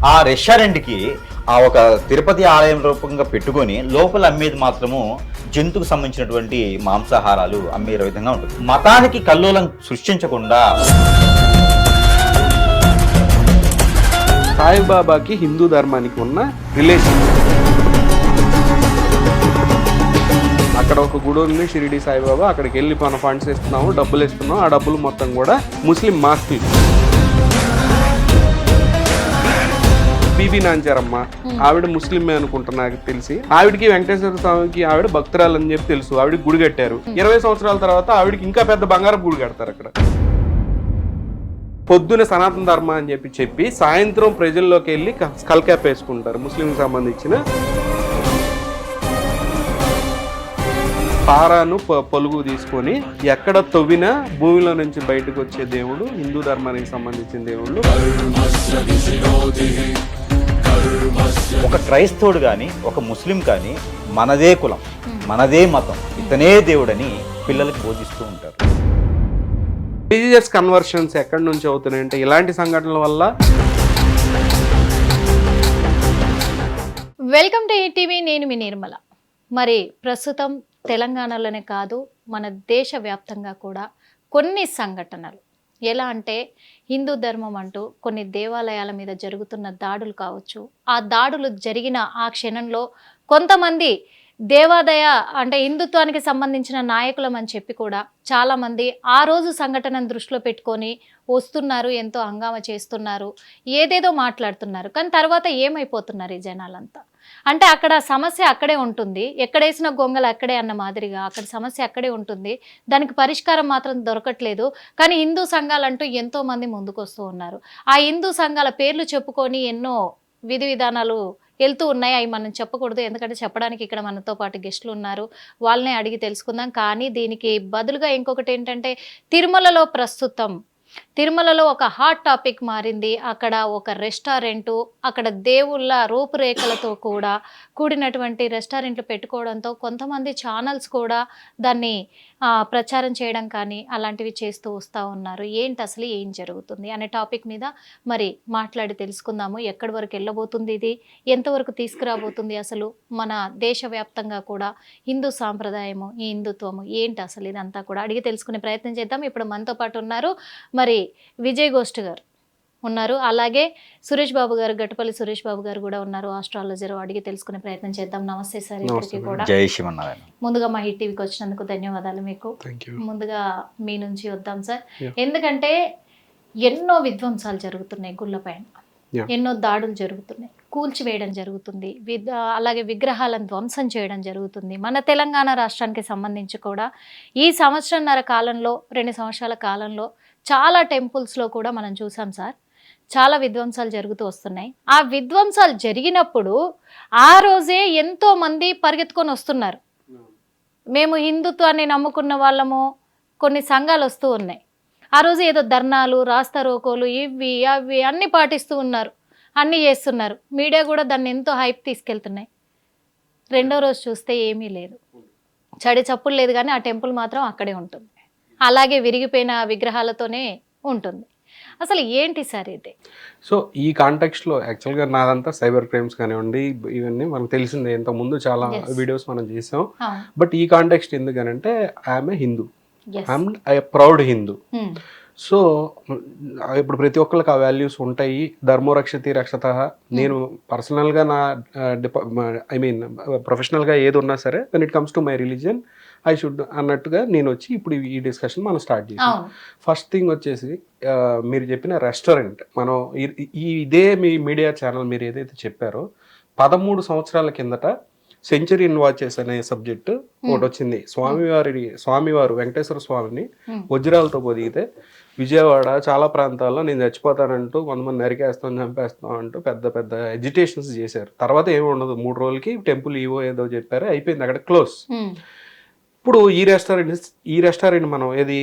ఆ రెస్టారెంట్కి ఆ ఒక తిరుపతి ఆలయం రూపంగా పెట్టుకొని లోపల అమ్మేది మాత్రము జంతువుకు సంబంధించినటువంటి మాంసాహారాలు అమ్మే విధంగా ఉంటుంది. మతానికి కల్లోలం సృష్టించకుండా సాయిబాబాకి హిందూ ధర్మానికి ఉన్న రిలేషన్. అక్కడ ఒక గుడి ఉంది షిరిడి సాయిబాబా, అక్కడికి వెళ్ళి మన ఫండ్స్ ఇస్తున్నాము, డబ్బులు ఇస్తున్నాము, ఆ డబ్బులు మొత్తం కూడా ముస్లిం మాస్కి. బీబీ నాంచారమ్మ ఆవిడ ముస్లిమే అనుకుంటా నాకు తెలిసి. ఆవిడకి వెంకటేశ్వర స్వామికి ఆవిడ భక్తురాలని చెప్పి తెలుసు. ఆవిడకి గుడి కట్టారు. 20 సంవత్సరాల తర్వాత ఆవిడకి ఇంకా పెద్ద బంగారం గుడి కడతారు అక్కడ. పొద్దున సనాతన ధర్మ అని చెప్పి సాయంత్రం ప్రజల్లోకి వెళ్ళి స్కల్ క్యాప్ వేసుకుంటారు. ముస్లింకి సంబంధించిన పారాను పొలుగు తీసుకొని ఎక్కడ తవ్వినా భూమిలో నుంచి బయటకు వచ్చే దేవుడు హిందూ ధర్మానికి సంబంధించిన దేవుళ్ళు. ఒక క్రైస్తవుడు కానీ ఒక ముస్లిం కానీ మనదే కులం, మనదే మతం, ఇతనే దేవుడని పిల్లలకు బోధిస్తూ ఉంటారు. రిలీజియస్ కన్వర్షన్స్ ఎక్కడి నుంచి అవుతున్నాయంటే ఇలాంటి సంఘటనల వల్ల. వెల్కమ్ టు ఈటీవీ, నేను మీ నిర్మల. మరి ప్రస్తుతం తెలంగాణలోనే కాదు మన దేశవ్యాప్తంగా కూడా కొన్ని సంఘటనలు, ఎలా అంటే హిందూ ధర్మం అంటూ కొన్ని దేవాలయాల మీద జరుగుతున్న దాడులు కావచ్చు, ఆ దాడులు జరిగిన ఆ క్షణంలో కొంతమంది దేవాదయ అంటే హిందుత్వానికి సంబంధించిన నాయకులం అని చెప్పి కూడా చాలామంది ఆ రోజు సంఘటనను దృష్టిలో పెట్టుకొని వస్తున్నారు, ఎంతో హంగామా చేస్తున్నారు, ఏదేదో మాట్లాడుతున్నారు. కానీ తర్వాత ఏమైపోతున్నారు ఈ జనాలంతా అంటే అక్కడ సమస్య అక్కడే ఉంటుంది, ఎక్కడేసిన గొంగలు అక్కడే అన్న మాదిరిగా అక్కడ సమస్య అక్కడే ఉంటుంది, దానికి పరిష్కారం మాత్రం దొరకట్లేదు. కానీ హిందూ సంఘాలంటూ ఎంతో మంది ముందుకు వస్తూ ఉన్నారు. ఆ హిందూ సంఘాల పేర్లు చెప్పుకొని ఎన్నో విధి విధానాలు వెళ్తూ ఉన్నాయి. అవి మనం చెప్పకూడదు, ఎందుకంటే చెప్పడానికి ఇక్కడ మనతో పాటు గెస్టులు ఉన్నారు, వాళ్ళనే అడిగి తెలుసుకుందాం. కానీ దీనికి బదులుగా ఇంకొకటి ఏంటంటే తిరుమలలో ప్రస్తుతం తిరుమలలో ఒక హాట్ టాపిక్ మారింది. అక్కడ ఒక రెస్టారెంటు, అక్కడ దేవుళ్ళ రూపురేఖలతో కూడా కూడినటువంటి రెస్టారెంట్లు పెట్టుకోవడంతో కొంతమంది ఛానల్స్ కూడా దాన్ని ప్రచారం చేయడం కానీ అలాంటివి చేస్తూ వస్తూ ఉన్నారు. ఏంటి అసలు ఏం జరుగుతుంది అనే టాపిక్ మీద మరి మాట్లాడి తెలుసుకుందాము. ఎక్కడి వరకు వెళ్ళబోతుంది, ఇది ఎంతవరకు తీసుకురాబోతుంది, అసలు మన దేశవ్యాప్తంగా కూడా హిందూ సాంప్రదాయము, ఈ హిందుత్వము ఏంటి అసలు, ఇదంతా కూడా అడిగి తెలుసుకునే ప్రయత్నం చేద్దాం. ఇప్పుడు మనతో పాటు ఉన్నారు మరి విజయ్ గోస్ట్ గారు ఉన్నారు, అలాగే సురేష్ బాబు గారు, గట్టుపల్లి సురేష్ బాబు గారు కూడా ఉన్నారు, ఆస్ట్రాలజర్. అడిగి తెలుసుకునే ప్రయత్నం చేద్దాం. నమస్తే సార్, ఇక్కడికి కూడా. జై శ్రీమన్నారాయణ. ముందుగా మా హిట్ టీవీకి వచ్చినందుకు ధన్యవాదాలు మీకు. ముందుగా మీ నుంచి వద్దాం సార్, ఎందుకంటే ఎన్నో విధ్వంసాలు జరుగుతున్నాయి గుళ్ళపైన, ఎన్నో దాడులు జరుగుతున్నాయి, కూల్చివేయడం జరుగుతుంది, అలాగే విగ్రహాలను ధ్వంసం చేయడం జరుగుతుంది. మన తెలంగాణ రాష్ట్రానికి సంబంధించి కూడా ఈ సంవత్సరంన్నర కాలంలో, 2 సంవత్సరాల కాలంలో చాలా టెంపుల్స్లో కూడా మనం చూసాం సార్, చాలా విధ్వంసాలు జరుగుతూ వస్తున్నాయి. ఆ విధ్వంసాలు జరిగినప్పుడు ఆ రోజే ఎంతో మంది పరిగెత్తుకొని వస్తున్నారు. మేము హిందుత్వాన్ని నమ్ముకున్న వాళ్ళము, కొన్ని సంఘాలు వస్తూ ఉన్నాయి. ఆ రోజు ఏదో ధర్నాలు, రాస్తా రోకోలు, ఇవి అవి అన్నీ పాటిస్తూ ఉన్నారు, అన్నీ చేస్తున్నారు. మీడియా కూడా దాన్ని ఎంతో హైప్ తీసుకెళ్తున్నాయి. రెండో రోజు చూస్తే ఏమీ లేదు, చడి చప్పులు లేదు, కానీ ఆ టెంపుల్ మాత్రం అక్కడే ఉంటుంది, అలాగే విరిగిపోయిన విగ్రహాలతోనే ఉంటుంది. అసలు ఏంటి సార్ ఇది? సో ఈ కాంటెక్స్ట్లో యాక్చువల్గా నాదంతా సైబర్ క్రైమ్స్ కానివ్వండి, ఇవన్నీ మనకు తెలిసిందే, ఇంతకుముందు చాలా వీడియోస్ మనం చేసాం. బట్ ఈ కాంటెక్స్ట్ ఎందుకనంటే I'm a Hindu, I'm a proud Hindu. So ఇప్పుడు ప్రతి ఒక్కరికి ఆ వాల్యూస్ ఉంటాయి. ధర్మో రక్షతి రక్షత. నేను పర్సనల్గా నా ప్రొఫెషనల్గా ఏది ఉన్నా సరే, when it comes to my religion I should అన్నట్టుగా నేను వచ్చి ఇప్పుడు ఈ డిస్కషన్ మనం స్టార్ట్ చేసాం. ఫస్ట్ థింగ్ వచ్చేసి మీరు చెప్పిన రెస్టారెంట్, మనం ఇదే మీ మీడియా ఛానల్ మీరు ఏదైతే చెప్పారో 13 సంవత్సరాల కిందట సెంచరీ ఇన్ వాచెస్ అనే సబ్జెక్ట్ ఒకటి వచ్చింది. స్వామివారు వెంకటేశ్వర స్వామిని వజ్రాలతో పొదిగితే విజయవాడ చాలా ప్రాంతాల్లో నేను చచ్చిపోతానంటూ, కొంతమంది నరికేస్తాం చంపేస్తాం అంటూ పెద్ద పెద్ద ఎజిటేషన్స్ చేశారు. తర్వాత ఏమి ఉండదు, 3 రోజులకి టెంపుల్ ఈవో ఏదో చెప్పారు, అయిపోయింది, అక్కడ క్లోజ్. ఇప్పుడు ఈ రెస్టారెంట్ మనం ఏది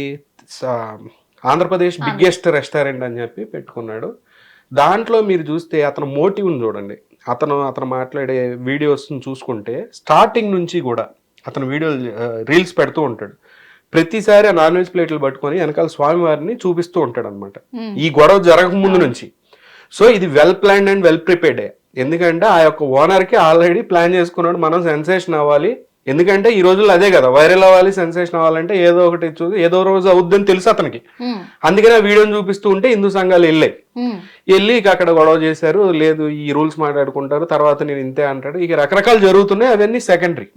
ఆంధ్రప్రదేశ్ బిగ్గెస్ట్ రెస్టారెంట్ అని చెప్పి పెట్టుకున్నాడు. దాంట్లో మీరు చూస్తే అతను మోటివ్ని చూడండి. అతను మాట్లాడే వీడియోస్ని చూసుకుంటే స్టార్టింగ్ నుంచి కూడా అతను రీల్స్ పెడుతూ ఉంటాడు. ప్రతిసారి నాన్ వెజ్ ప్లేట్లు పట్టుకొని వెనకాల స్వామివారిని చూపిస్తూ ఉంటాడు అనమాట. ఈ గొడవ జరగక ముందు నుంచి సో ఇది well planned and well prepared. ఎందుకంటే ఆ యొక్క ఓనర్కి ఆల్రెడీ ప్లాన్ చేసుకున్నాడు, మనం సెన్సేషన్ అవ్వాలి. ఎందుకంటే ఈ రోజుల్లో అదే కదా, వైరల్ అవ్వాలి, సెన్సేషన్ అవ్వాలంటే ఏదో ఒకటి చూసి ఏదో రోజు అవుద్దని తెలుసు అతనికి. అందుకనే ఆ వీడియోని చూపిస్తూ ఉంటే హిందూ సంఘాలు వెళ్ళి ఇక అక్కడ గొడవ చేశారు, లేదు ఈ రూల్స్ మాట్లాడుకుంటారు, తర్వాత నేను ఇంతే అంటాడు. ఇక రకరకాలు జరుగుతున్నాయి, అవన్నీ సెకండరీ.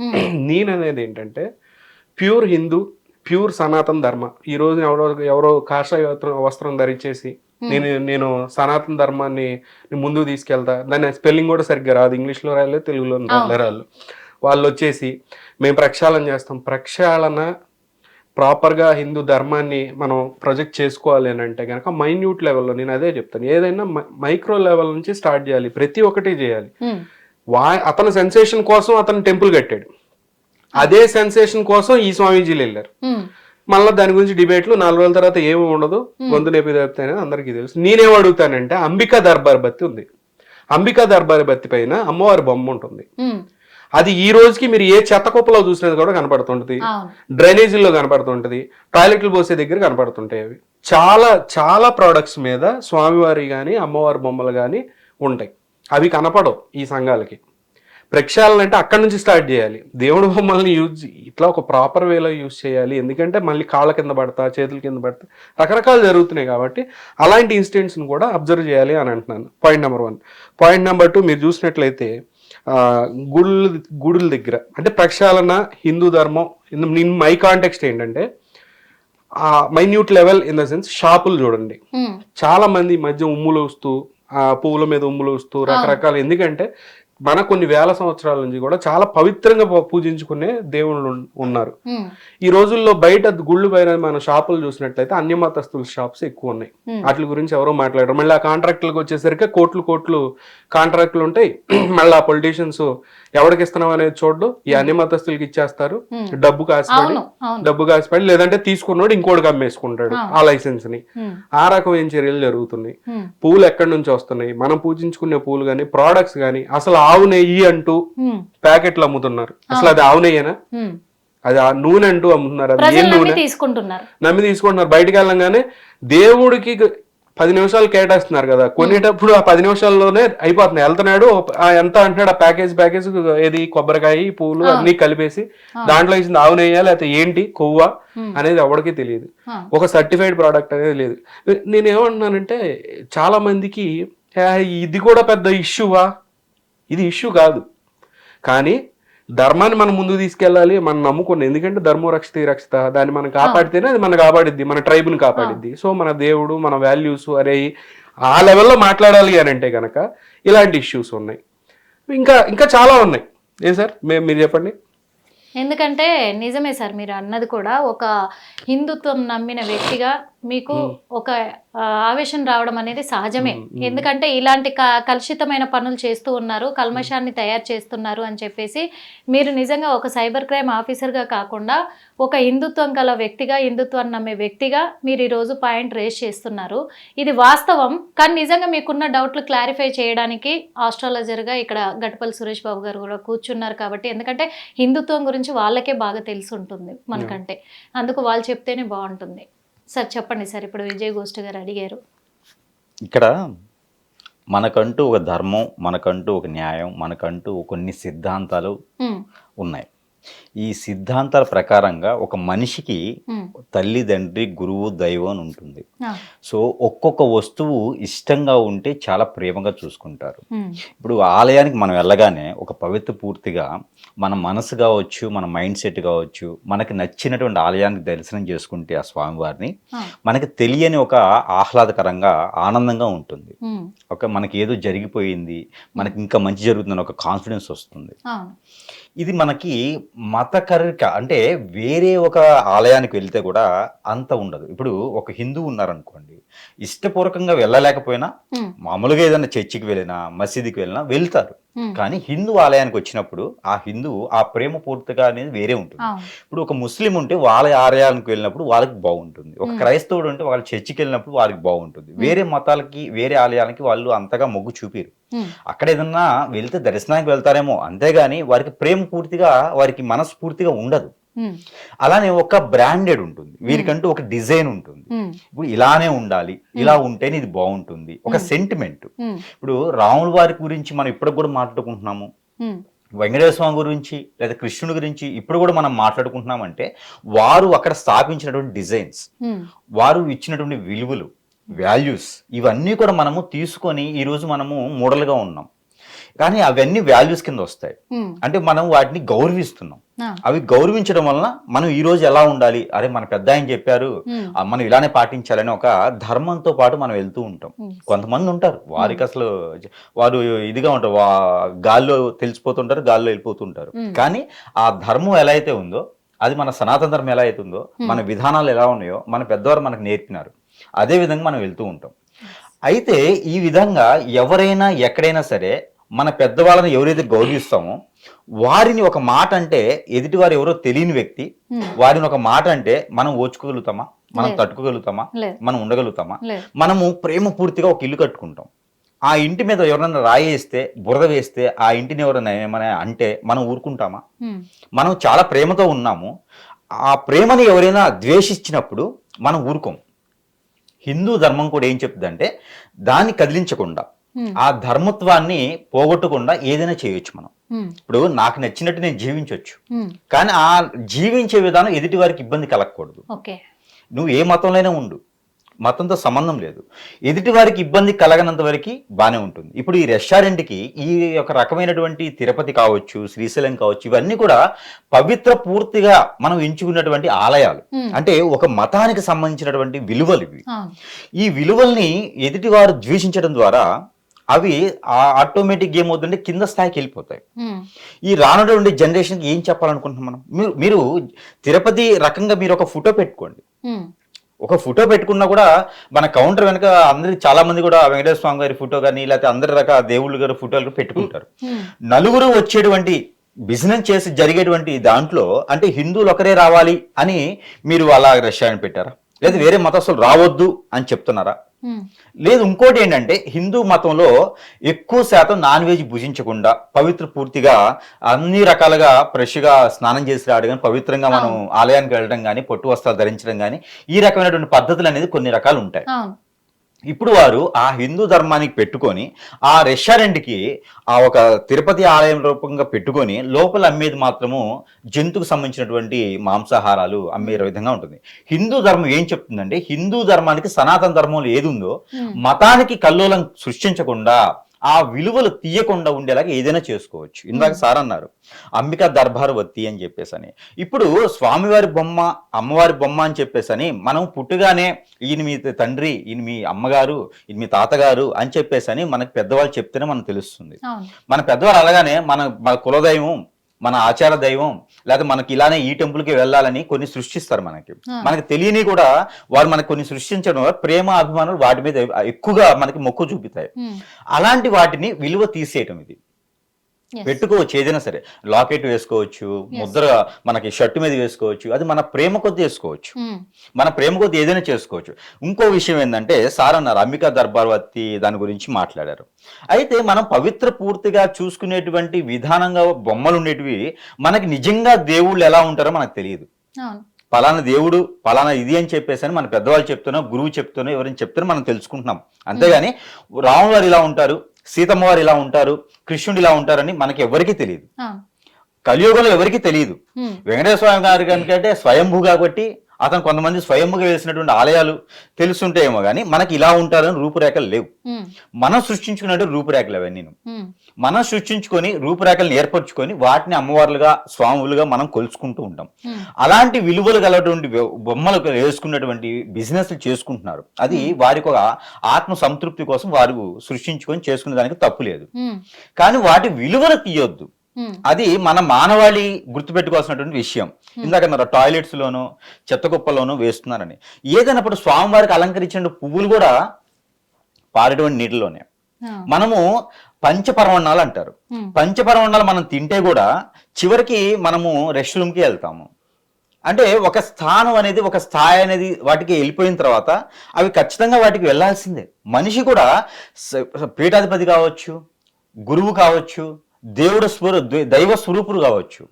నేను అనేది ఏంటంటే ప్యూర్ హిందూ, ప్యూర్ సనాతన ధర్మ. ఈ రోజు ఎవరో కాషాయ వస్త్రం ధరించేసి నేను సనాతన ధర్మాన్ని ముందుకు తీసుకెళ్తా, దాని స్పెల్లింగ్ కూడా సరిగ్గా రాదు, ఇంగ్లీష్లో రాయలేదు, తెలుగులో రాయలేదు, వాళ్ళు వచ్చేసి మేము ప్రక్షాళన చేస్తాం. ప్రక్షాళన ప్రాపర్గా హిందూ ధర్మాన్ని మనం ప్రొజెక్ట్ చేసుకోవాలి అని అంటే కనుక మైన్యూట్ లెవెల్లో, నేను అదే చెప్తాను, ఏదైనా మైక్రో లెవెల్ నుంచి స్టార్ట్ చేయాలి, ప్రతి ఒక్కటి చేయాలి. అతను సెన్సేషన్ కోసం అతను టెంపుల్ కట్టాడు, అదే సెన్సేషన్ కోసం ఈ స్వామీజీలు వెళ్ళారు. మళ్ళీ దాని గురించి డిబేట్లు 4 రోజుల తర్వాత ఏమి ఉండదు, గొంతు నొప్పి తప్పుతాయని అందరికీ తెలుసు. నేనేం అడుగుతానంటే అంబికా దర్బార్ బత్తి ఉంది, అంబికా దర్బార్ బత్తి పైన అమ్మవారి బొమ్మ ఉంటుంది. అది ఈ రోజుకి మీరు ఏ చెత్త కుప్పలో చూసినది కూడా కనపడుతుంటది, డ్రైనేజీల్లో కనపడుతుంటది, టాయిలెట్లు పోసే దగ్గర కనపడుతుంటాయి. అవి చాలా చాలా ప్రోడక్ట్స్ మీద స్వామివారి కానీ అమ్మవారి బొమ్మలు కానీ ఉంటాయి, అవి కనపడవు ఈ సంఘాలకి. ప్రక్షాళన అంటే అక్కడి నుంచి స్టార్ట్ చేయాలి. దేవుడి బొమ్మల్ని ఇట్లా ఒక ప్రాపర్ వేలో యూజ్ చేయాలి. ఎందుకంటే మళ్ళీ కాళ్ళ కింద పడతా, చేతుల కింద పడతా, రకరకాలు జరుగుతున్నాయి. కాబట్టి అలాంటి ఇన్సిడెంట్స్ని కూడా అబ్జర్వ్ చేయాలి అని అంటున్నాను. Point number 1. పాయింట్ నెంబర్ 2, మీరు చూసినట్లయితే గుడుల దగ్గర అంటే ప్రక్షాళన హిందూ ధర్మం ఇన్ మై కాంటెక్స్ట్ ఏంటంటే minute level in the sense షాపులు చూడండి, చాలా మంది ఈ మధ్య ఉమ్ములు వస్తూ, పువ్వుల మీద ఉమ్ములు వస్తూ రకరకాల, ఎందుకంటే మన కొన్ని వేల సంవత్సరాల నుంచి కూడా చాలా పవిత్రంగా పూజించుకునే దేవుళ్ళు ఉన్నారు. ఈ రోజుల్లో బయట గుళ్ళు పైన మన షాపులు చూసినట్లయితే అన్య మతస్థుల షాప్స్ ఎక్కువ ఉన్నాయి. వాటి గురించి ఎవరో మాట్లాడరు. మళ్ళీ ఆ కాంట్రాక్టులకు వచ్చేసరికి కోట్లు కాంట్రాక్టులు ఉంటాయి. మళ్ళీ ఆ పొలిటీషియన్స్ ఎవరికి ఇస్తున్నాం అనేది చూడడు, ఈ అన్య మతస్థులకి ఇచ్చేస్తారు, డబ్బు కాసిపడి లేదంటే తీసుకున్నాడు ఇంకోటికి అమ్మేసుకుంటాడు ఆ లైసెన్స్ ని. ఆ రకమైన చర్యలు జరుగుతున్నాయి. పూలు ఎక్కడి నుంచి వస్తున్నాయి, మనం పూజించుకునే పూలు గానీ ప్రోడక్ట్స్ గానీ, అసలు ఆవు నెయ్యి అంటూ ప్యాకెట్లు అమ్ముతున్నారు, అసలు అది ఆవు నెయ్యేనా, అది ఆ నూనె అంటూ అమ్ముతున్నారు, అది ఏం నూనె నమ్మి తీసుకుంటున్నారు. బయటకు వెళ్ళంగానే దేవుడికి 10 నిమిషాలు కేటాయిస్తున్నారు కదా, కొనేటప్పుడు ఆ 10 నిమిషాల్లోనే అయిపోతున్నాయి. వెళ్తున్నాడు ఎంత అంటున్నాడు, ఆ ప్యాకేజ్ ఏది కొబ్బరికాయ పూలు అన్ని కలిపేసి దాంట్లో ఇచ్చింది ఆవు నెయ్య లేకపోతే ఏంటి కొవ్వ అనేది ఎవరికి తెలియదు, ఒక సర్టిఫైడ్ ప్రోడక్ట్ అనేది లేదు. నేనేమంటున్నానంటే చాలా మందికి ఇది కూడా పెద్ద ఇష్యూవా, ఇది ఇష్యూ కాదు, కానీ ధర్మాన్ని మనం ముందుకు తీసుకెళ్ళాలి, మనం నమ్ముకున్నాం. ఎందుకంటే ధర్మో రక్షిత, దాన్ని మనం కాపాడితేనే అది మనం కాపాడిద్ది, మన ట్రైబ్ని కాపాడిద్ది. సో మన దేవుడు, మన వాల్యూస్ అరే ఆ లెవెల్లో మాట్లాడాలి అని అంటే కనుక ఇలాంటి ఇష్యూస్ ఉన్నాయి. ఇంకా చాలా ఉన్నాయి. ఏం సార్ మీరు చెప్పండి. ఎందుకంటే నిజమే సార్, మీరు అన్నది కూడా ఒక హిందుత్వం నమ్మిన వ్యక్తిగా మీకు ఒక ఆవేశం రావడం అనేది సహజమే. ఎందుకంటే ఇలాంటి కలుషితమైన పనులు చేస్తూ ఉన్నారు, కల్మషాన్ని తయారు చేస్తున్నారు అని చెప్పేసి మీరు నిజంగా ఒక సైబర్ క్రైమ్ ఆఫీసర్గా కాకుండా ఒక హిందుత్వం గల వ్యక్తిగా, హిందుత్వాన్ని నమ్మే వ్యక్తిగా మీరు ఈరోజు పాయింట్ రేస్ చేస్తున్నారు. ఇది వాస్తవం, కానీ నిజంగా మీకున్న డౌట్లు క్లారిఫై చేయడానికి ఆస్ట్రాలజర్గా ఇక్కడ గట్పల్లి సురేష్ బాబు గారు కూడా కూర్చున్నారు. కాబట్టి ఎందుకంటే హిందుత్వం గురించి వాళ్ళకే బాగా తెలిసి ఉంటుంది మనకంటే, అందుకు వాళ్ళు చెప్తేనే బాగుంటుంది. సార్ చెప్పండి సార్, ఇప్పుడు విజయ్ గోష్ఠి గారు అడిగారు. ఇక్కడ మనకంటూ ఒక ధర్మం, మనకంటూ ఒక న్యాయం, మనకంటూ కొన్ని సిద్ధాంతాలు ఉన్నాయి. ఈ సిద్ధాంతాల ప్రకారంగా ఒక మనిషికి తల్లిదండ్రి, గురువు, దైవం అని ఉంటుంది. సో ఒక్కొక్క వస్తువు ఇష్టంగా ఉంటే చాలా ప్రేమగా చూసుకుంటారు. ఇప్పుడు ఆలయానికి మనం వెళ్ళగానే ఒక పవిత్ర పూర్తిగా మన మనసు కావచ్చు, మన మైండ్ సెట్ కావచ్చు, మనకి నచ్చినటువంటి ఆలయానికి దర్శనం చేసుకుంటే ఆ స్వామివారిని మనకి తెలియని ఒక ఆహ్లాదకరంగా, ఆనందంగా ఉంటుంది. మనకి ఏదో జరిగిపోయింది, మనకి ఇంకా మంచి జరుగుతుందని ఒక కాన్ఫిడెన్స్ వస్తుంది. ఇది మనకి మతకరిక అంటే వేరే ఒక ఆలయానికి వెళ్తే కూడా అంత ఉండదు. ఇప్పుడు ఒక హిందూ ఉన్నారనుకోండి, ఇష్టపూర్వకంగా వెళ్ళలేకపోయినా మామూలుగా ఏదైనా చర్చికి వెళ్ళినా, మసీదుకి వెళ్ళినా వెళ్తారు. కానీ హిందూ ఆలయానికి వచ్చినప్పుడు ఆ ప్రేమ పూర్తిగా అనేది వేరే ఉంటుంది. ఇప్పుడు ఒక ముస్లిం ఉంటే వాళ్ళ ఆలయానికి వెళ్ళినప్పుడు వాళ్ళకి బాగుంటుంది, ఒక క్రైస్తవుడు ఉంటే వాళ్ళ చర్చికి వెళ్ళినప్పుడు వాళ్ళకి బాగుంటుంది. వేరే మతాలకి, వేరే ఆలయాలకి వాళ్ళు అంతగా మొగ్గు చూపిరు. అక్కడ ఏదన్నా వెళ్తే దర్శనానికి వెళ్తారేమో, అంతేగాని వారికి ప్రేమ పూర్తిగా, వారికి మనస్ఫూర్తిగా ఉండదు. అలానే ఒక బ్రాండెడ్ ఉంటుంది, వీరికంటూ ఒక డిజైన్ ఉంటుంది. ఇప్పుడు ఇలానే ఉండాలి, ఇలా ఉంటేనే ఇది బాగుంటుంది, ఒక సెంటిమెంట్. ఇప్పుడు రాముల వారి గురించి మనం ఇప్పటికి కూడా మాట్లాడుకుంటున్నాము, వెంకటేశ్వర స్వామి గురించి లేదా కృష్ణుడి గురించి ఇప్పుడు కూడా మనం మాట్లాడుకుంటున్నామంటే వారు అక్కడ స్థాపించినటువంటి డిజైన్స్, వారు ఇచ్చినటువంటి విలువలు, వాల్యూస్, ఇవన్నీ కూడా మనము తీసుకొని ఈరోజు మనము మోడల్గా ఉన్నాం. కానీ అవన్నీ వాల్యూస్ కింద వస్తాయి. అంటే మనం వాటిని గౌరవిస్తున్నాం. అవి గౌరవించడం వలన మనం ఈ రోజు ఎలా ఉండాలి, అరే మన పెద్ద ఆయన చెప్పారు మనం ఇలానే పాటించాలని ఒక ధర్మంతో పాటు మనం వెళ్తూ ఉంటాం. కొంతమంది ఉంటారు వారికి అసలు వారు ఇదిగా ఉంటారు, గాల్లో తెలిసిపోతుంటారు, గాల్లో వెళ్ళిపోతుంటారు. కానీ ఆ ధర్మం ఎలా అయితే ఉందో, అది మన సనాతన ధర్మం ఎలా అయితే ఉందో, మన విధానాలు ఎలా ఉన్నాయో మన పెద్దవారు మనకు నేర్పినారు, అదే విధంగా మనం వెళ్తూ ఉంటాం. అయితే ఈ విధంగా ఎవరైనా ఎక్కడైనా సరే మన పెద్దవాళ్ళని ఎవరైతే గౌరవిస్తామో వారిని ఒక మాట అంటే ఎదుటివారు ఎవరో తెలియని వ్యక్తి వారిని ఒక మాట అంటే మనం ఓచుకోగలుగుతామా, మనం తట్టుకోగలుగుతామా, మనం ఉండగలుగుతామా? మనము ప్రేమ పూర్తిగా ఒక ఇల్లు కట్టుకుంటాం, ఆ ఇంటి మీద ఎవరైనా రాయేస్తే బురద వేస్తే ఆ ఇంటిని ఎవరైనా ఏమైనా అంటే మనం ఊరుకుంటామా? మనం చాలా ప్రేమతో ఉన్నాము, ఆ ప్రేమని ఎవరైనా ద్వేషించినప్పుడు మనం ఊరుకోం. హిందూ ధర్మం కూడా ఏం చెప్తుందంటే దాన్ని కదిలించకుండా, ఆ ధర్మత్వాన్ని పోగొట్టకుండా ఏదైనా చేయొచ్చు మనం. ఇప్పుడు నాకు నచ్చినట్టు నేను జీవించవచ్చు, కానీ ఆ జీవించే విధానం ఎదుటి వారికి ఇబ్బంది కలగకూడదు. నువ్వు ఏ మతంలోనే ఉండు, మతంతో సంబంధం లేదు, ఎదుటి వారికి ఇబ్బంది కలగనంత వరకు బాగానే ఉంటుంది. ఇప్పుడు ఈ రెస్టారెంట్కి ఈ ఒక రకమైనటువంటి తిరుపతి కావచ్చు, శ్రీశైలం కావచ్చు, ఇవన్నీ కూడా పవిత్ర పూర్తిగా మనం ఎంచుకున్నటువంటి ఆలయాలు. అంటే ఒక మతానికి సంబంధించినటువంటి విలువలు ఇవి. ఈ విలువల్ని ఎదుటి వారు ద్వేషించడం ద్వారా అవి ఆటోమేటిక్ ఏమవుతుందంటే కింద స్థాయికి వెళ్ళిపోతాయి. ఈ రానున్నటువంటి జనరేషన్కి ఏం చెప్పాలనుకుంటున్నాం మనం? మీరు తిరుపతి రకంగా మీరు ఒక ఫోటో పెట్టుకోండి, ఒక ఫోటో పెట్టుకున్నా కూడా మన కౌంటర్ వెనక అందరి చాలా మంది కూడా వెంకటేశ్వర స్వామి గారి ఫోటో కానీ లేకపోతే అందరి రకాల దేవుళ్ళు గారి ఫోటోలు పెట్టుకుంటారు. నలుగురు వచ్చేటువంటి బిజినెస్ చేసి జరిగేటువంటి దాంట్లో అంటే హిందువులు ఒకరే రావాలి అని మీరు అలా రెస్టారెంట్ పెట్టారా, లేదా వేరే మతస్థులు రావద్దు అని చెప్తున్నారా? లేదు. ఇంకోటి ఏంటంటే హిందూ మతంలో ఎక్కువ శాతం నాన్ వెజ్ భుజించకుండా పవిత్ర పూర్తిగా అన్ని రకాలుగా ఫ్రెష్గా స్నానం చేసి రావడం కానీ, పవిత్రంగా మనం ఆలయానికి వెళ్ళడం కానీ, పొట్టు వస్త్రాలు ధరించడం కానీ, ఈ రకమైనటువంటి పద్ధతులు అనేది కొన్ని రకాలు ఉంటాయి. ఇప్పుడు వారు ఆ హిందూ ధర్మానికి పెట్టుకొని ఆ రెస్టారెంట్కి ఆ ఒక తిరుపతి ఆలయం రూపంగా పెట్టుకొని లోపల అమ్మేది మాత్రము జంతువుకు సంబంధించినటువంటి మాంసాహారాలు అమ్మే విధంగా ఉంటుంది. హిందూ ధర్మం ఏం చెప్తుందంటే హిందూ ధర్మానికి సనాతన ధర్మంలో ఏది ఉందో మతానికి కల్లోలం సృష్టించకుండా ఆ విలువలు తీయకుండా ఉండేలాగా ఏదైనా చేసుకోవచ్చు. ఇందాక సార్ అన్నారు అంబికా దర్బారు వత్తి అని చెప్పేసని. ఇప్పుడు స్వామివారి బొమ్మ, అమ్మవారి బొమ్మ అని చెప్పేసని మనం పుట్టుగానే ఈయన మీ తండ్రి, ఈయన మీ అమ్మగారు, ఈయన మీ తాతగారు అని చెప్పేసని మనకు పెద్దవాళ్ళు చెప్తేనే మనకు తెలుస్తుంది. మన పెద్దవాళ్ళు అలాగానే మన కులదైవం, మన ఆచార దైవం, లేదా మనకి ఇలానే ఈ టెంపుల్కి వెళ్ళాలని కొన్ని సృష్టిస్తారు. మనకి తెలియని కూడా వారు మనకు కొన్ని సృష్టించడం వల్ల ప్రేమ అభిమానులు వాటి మీద ఎక్కువగా మనకి మొక్కు చూపుతాయి. అలాంటి వాటిని విలువ తీసేయటం ఇది పెట్టుకోవచ్చు. ఏదైనా సరే లాకెట్ వేసుకోవచ్చు, ముద్ర మనకి షర్టు మీద వేసుకోవచ్చు, అది మన ప్రేమ కొద్ది వేసుకోవచ్చు, మన ప్రేమ కొద్ది ఏదైనా చేసుకోవచ్చు. ఇంకో విషయం ఏంటంటే సార్ అన్నారు అంబికా దర్బార్వతి దాని గురించి మాట్లాడారు. అయితే మనం పవిత్ర పూర్తిగా చూసుకునేటువంటి విధానంగా బొమ్మలు ఉండేటివి మనకి నిజంగా దేవుళ్ళు ఎలా ఉంటారో మనకు తెలియదు. పలానా దేవుడు పలానా ఇది అని చెప్పేసి అని మన పెద్దవాళ్ళు చెప్తున్నా, గురువు చెప్తున్నా, ఎవరైనా చెప్తున్నా మనం తెలుసుకుంటున్నాం. అంతేగాని రాముల వారు ఇలా ఉంటారు, సీతమ్మ వారు ఇలా ఉంటారు, కృష్ణుడు ఇలా ఉంటారని మనకి ఎవరికి తెలియదు. కలియుగంలో ఎవరికి తెలియదు. వెంకటేశ్వర స్వామి గారి కనుకంటే స్వయంభూ కాబట్టి అతను కొంతమంది స్వయంభూగా వేసినటువంటి ఆలయాలు తెలుసుంటాయేమో కానీ మనకి ఇలా ఉంటారని రూపురేఖలు లేవు. మనం సృష్టించుకున్నట్టు రూపురేఖలు అవన్నీ మనం సృష్టించుకొని రూపురేఖలను ఏర్పరచుకొని వాటిని అమ్మవార్లుగా స్వాములుగా మనం కొలుచుకుంటూ ఉంటాం. అలాంటి విలువలు గలటువంటి బొమ్మలు వేసుకున్నటువంటి బిజినెస్ చేసుకుంటున్నారు. అది వారికి ఒక ఆత్మ సంతృప్తి కోసం వారు సృష్టించుకొని చేసుకునే దానికి తప్పు లేదు. కానీ వాటి విలువలు తీయొద్దు. అది మన మానవాళి గుర్తుపెట్టుకోవాల్సినటువంటి విషయం. ఇందాక టాయిలెట్స్ లోను చెత్త కుప్పలోనూ వేస్తున్నారని ఏదైనప్పుడు స్వామివారికి అలంకరించిన పువ్వులు కూడా పారేటువంటి నీటిలోనే. మనము పంచపరవణాలు అంటారు. పంచపరవణాలు మనం తింటే కూడా చివరికి మనము రెస్ట్ రూమ్కి వెళ్తాము. అంటే ఒక స్థానం అనేది, ఒక స్థాయి అనేది వాటికి వెళ్ళిపోయిన తర్వాత అవి ఖచ్చితంగా వాటికి వెళ్ళాల్సిందే. మనిషి కూడా పీఠాధిపతి కావచ్చు, గురువు కావచ్చు, దైవ స్వరూపులు కావచ్చు.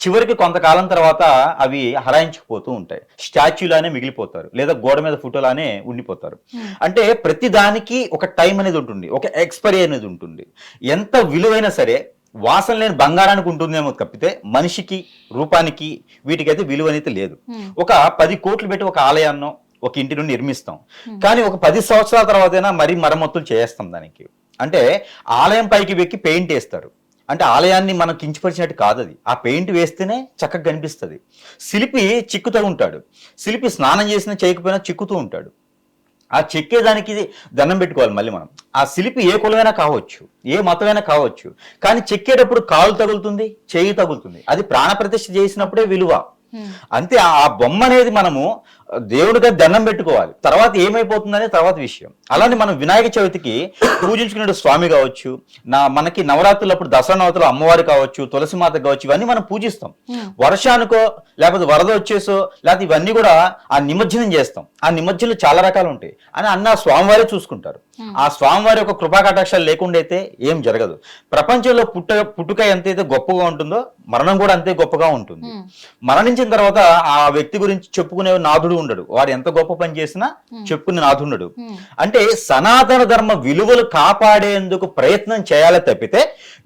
చివరికి కొంతకాలం తర్వాత అవి హరాయించుకుపోతూ ఉంటాయి, స్టాచ్యూలానే మిగిలిపోతారు, లేదా గోడ మీద ఫోటోలానే ఉండిపోతారు. అంటే ప్రతి దానికి ఒక టైం అనేది ఉంటుంది, ఒక ఎక్స్పైరీ అనేది ఉంటుంది. ఎంత విలువైనా సరే వాసన లేని బంగారానికి ఉంటుందేమో తప్పితే మనిషికి, రూపానికి, వీటికైతే విలువ అనేది లేదు. ఒక 10 కోట్లు పెట్టి ఒక ఆలయాన్నో ఒక ఇంటి నుండి నిర్మిస్తాం, కానీ ఒక 10 సంవత్సరాల తర్వాతైనా మరీ మరమ్మతులు చేస్తాం దానికి. అంటే ఆలయం పైకి వెక్కి పెయింట్ వేస్తారు, అంటే ఆలయాన్ని మనం కించపరిచినట్టు కాదు అది. ఆ పెయింట్ వేస్తేనే చక్కగా కనిపిస్తుంది. శిల్పి చిక్కుతూ ఉంటాడు, శిల్పి స్నానం చేసినా చేయకపోయినా చిక్కుతూ ఉంటాడు. ఆ చెక్కేదానికి దండం పెట్టుకోవాలి మళ్ళీ మనం. ఆ శిల్పి ఏ కులమైనా కావచ్చు, ఏ మతమైనా కావచ్చు, కానీ చెక్కేటప్పుడు కాలు తగులుతుంది, చేయి తగులుతుంది. అది ప్రాణప్రతిష్ఠ చేసినప్పుడే విలువ. అంతే. ఆ బొమ్మ అనేది మనము దేవుడిగా దండం పెట్టుకోవాలి, తర్వాత ఏమైపోతుందనే తర్వాత విషయం. అలానే మనం వినాయక చవితికి పూజించుకునే స్వామి కావచ్చు, మనకి నవరాత్రులప్పుడు దసరా నవరాత్రులు అమ్మవారి కావచ్చు, తులసిమాత కావచ్చు, ఇవన్నీ మనం పూజిస్తాం. వర్షానికో లేకపోతే వరద వచ్చేసో లేకపోతే ఇవన్నీ కూడా ఆ నిమజ్జనం చేస్తాం. ఆ నిమజ్జనం చాలా రకాలు ఉంటాయి అని అన్న స్వామివారే చూసుకుంటారు. ఆ స్వామివారి యొక్క కృపా కటాక్షాలు లేకుండా అయితే ఏం జరగదు. ప్రపంచంలో పుట్టుక ఎంతైతే గొప్పగా ఉంటుందో మరణం కూడా అంతే గొప్పగా ఉంటుంది. మరణించిన తర్వాత ఆ వ్యక్తి గురించి చెప్పుకునే నాథుడు ఉండడు, వాడు ఎంత గొప్ప పని చేసినా చెప్పుకునే నాథుండడు. అంటే సనాతన ధర్మ విలువలు కాపాడేందుకు ప్రయత్నం చేయాలి తప్పితే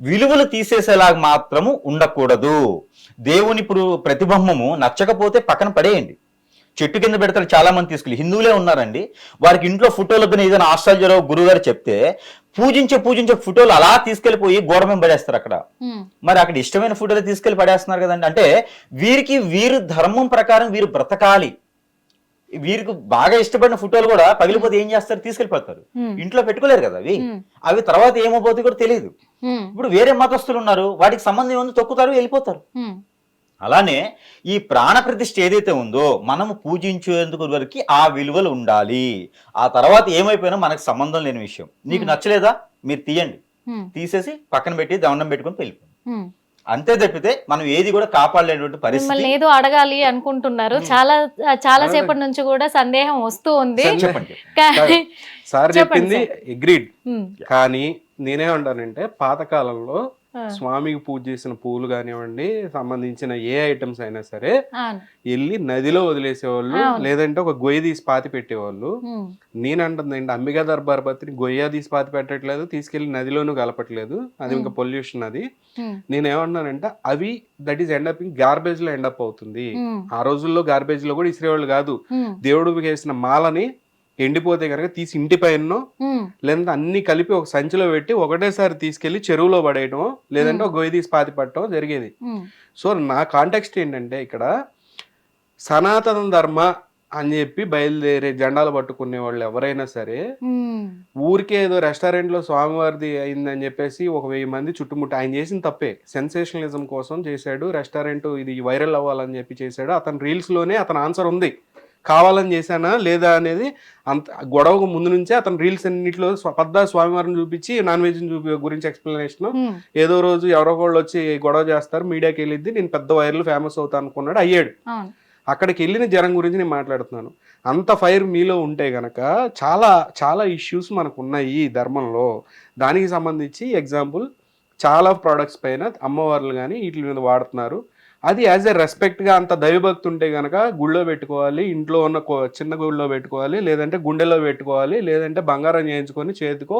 విలువలు తీసేసేలాగా మాత్రము ఉండకూడదు. దేవుని ఇప్పుడు ప్రతిబింబము నచ్చకపోతే పక్కన పడేయండి, చెట్టు కింద పెడతారు. చాలా మంది తీసుకెళ్ళి హిందువులే ఉన్నారండి, వారికి ఇంట్లో ఫోటోలు ఏదైనా ఆస్ట్రాలజీలో గురువు గారు చెప్తే పూజించే ఫోటోలు అలా తీసుకెళ్లిపోయి గోడ మీద పడేస్తారు అక్కడ. మరి అక్కడ ఇష్టమైన ఫోటోలు తీసుకెళ్లి పడేస్తున్నారు కదండి. అంటే వీరు ధర్మం ప్రకారం వీరు బ్రతకాలి. వీరికి బాగా ఇష్టపడిన ఫోటోలు కూడా పగిలిపోతే ఏం చేస్తారు, తీసుకెళ్ళిపోతారు. ఇంట్లో పెట్టుకోలేరు కదా అవి తర్వాత ఏమైపోతాయి కూడా తెలియదు. ఇప్పుడు వేరే మతస్థులు ఉన్నారు, వాటికి సంబంధం ఏముంది, తొక్కుతారు, వెళ్ళిపోతారు. అలానే ఈ ప్రాణ ప్రతిష్ఠ ఏదైతే ఉందో మనము పూజించేందుకు వరకు ఆ విలువలు ఉండాలి. ఆ తర్వాత ఏమైపోయినా మనకు సంబంధం లేని విషయం. నీకు నచ్చలేదా, మీరు తీయండి, తీసేసి పక్కన పెట్టి దండం పెట్టుకుని వెళ్ళిపోండి. అంతే తప్పితే మనం ఏది కూడా కాపాడలేనటువంటి పరిస్థితి. ఏదో అడగాలి అనుకుంటున్నారు, చాలా సేపటి నుంచి కూడా సందేహం వస్తూ ఉంది. చెప్పండి. సార్ చెప్పింది అగ్రీడ్, కానీ నేనేమంటానంటే పాతకాలంలో స్వామికి పూజ చేసిన పూలు కానివ్వండి, సంబంధించిన ఏ ఐటమ్స్ అయినా సరే వెళ్ళి నదిలో వదిలేసేవాళ్ళు, లేదంటే ఒక గొయ్య తీసి పాతి పెట్టేవాళ్ళు. నేనంటుంది ఏంటి, అంబికా దర్బార్పతిని గొయ్య తీసి పాతి పెట్టట్లేదు, తీసుకెళ్లి నదిలోనూ కలపట్లేదు, అది ఇంకా పొల్యూషన్. అది నేనేమన్నానంటే అవి that is end up garbage లో ఎండ్ అప్ అవుతుంది. ఆ రోజుల్లో గార్బేజ్ లో కూడా ఇసిరేవాళ్ళు కాదు. దేవుడు వేసిన మాలని ఎండిపోతే కనుక తీసి ఇంటి పైన లేదంటే అన్ని కలిపి ఒక సంచిలో పెట్టి ఒకటేసారి తీసుకెళ్లి చెరువులో పడేయటం, లేదంటే ఒక గొయ్యి తీసి పాతి పట్టడం జరిగేది. సో నా కాంటెక్స్ట్ ఏంటంటే ఇక్కడ సనాతన ధర్మ అని చెప్పి బయలుదేరే జెండాలు పట్టుకునే వాళ్ళు ఎవరైనా సరే ఊరికే ఏదో రెస్టారెంట్ లో స్వామివారిది అయిందని చెప్పేసి ఒక 1000 మంది చుట్టుముట్టి, ఆయన చేసిన తప్పే, సెన్సేషనలిజం కోసం చేశాడు, రెస్టారెంట్ ఇది వైరల్ అవ్వాలని చెప్పి చేశాడు. అతని రీల్స్ లోనే అతని ఆన్సర్ ఉంది, కావాలని చేశానా లేదా అనేది. అంత గొడవకు ముందు నుంచే అతను రీల్స్ అన్నింటిలో స్వామివారిని చూపించి నాన్ వెజ్ గురించి ఎక్స్ప్లెనేషన్, ఏదో రోజు ఎవరో వాళ్ళు వచ్చి గొడవ చేస్తారు, మీడియాకి వెళ్ళిద్ది, నేను పెద్ద వైరల్ ఫేమస్ అవుతా అనుకున్నాడు, అయ్యాడు. అక్కడికి వెళ్ళిన జనం గురించి నేను మాట్లాడుతున్నాను. అంత ఫైర్ మీలో ఉంటే గనక చాలా చాలా ఇష్యూస్ మనకు ఉన్నాయి ఈ ధర్మంలో. దానికి సంబంధించి ఎగ్జాంపుల్ చాలా ప్రోడక్ట్స్ పైన అమ్మవార్లు కానీ వీటి మీద వాడుతున్నారు. అది యాజ్ ఎ రెస్పెక్ట్గా అంత దైవభక్తి ఉంటే కనుక గుళ్ళో పెట్టుకోవాలి, ఇంట్లో ఉన్న చిన్న గుళ్ళో పెట్టుకోవాలి, లేదంటే గుండెలో పెట్టుకోవాలి, లేదంటే బంగారం చేయించుకొని చేతికో